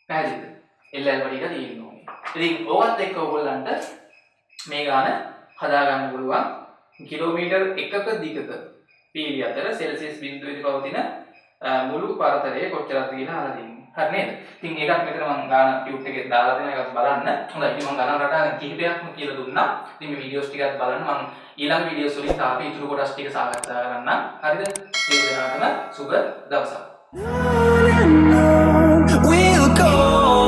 පැහැදිලිද? L ඇල්ෆා ටීටා තියෙන්න ඕනේ. ඉතින් ඕවත් එක්ක ඕගොල්ලන්ට මේ ගාන හදා ගන්න පුළුවන් කිලෝමීටර් 1ක දිගක පීලි අතර සෙල්සියස් බිඳුවේදී පවතින මුළු පරතරය කොච්චරද කියලා අහලා තියෙනවා. හරි නේද? ඉතින් ඒකත් මෙතන මම ගාන ටියුට් එකේ දාලා දෙන එකත් බලන්න. හොඳයි. ඉතින් මම ගණන් රටාවෙන් කිහිපයක්ම කියලා දුන්නා. ඉතින් මේ වීඩියෝස් ටිකත් බලන්න මම ඊළඟ වීඩියෝස් වලින් තාපි ඉතුරු කොටස් ටික සාකච්ඡා කරන්නම්. හරිද? සියලු දෙනාටම සුබ දවසක්. We'll go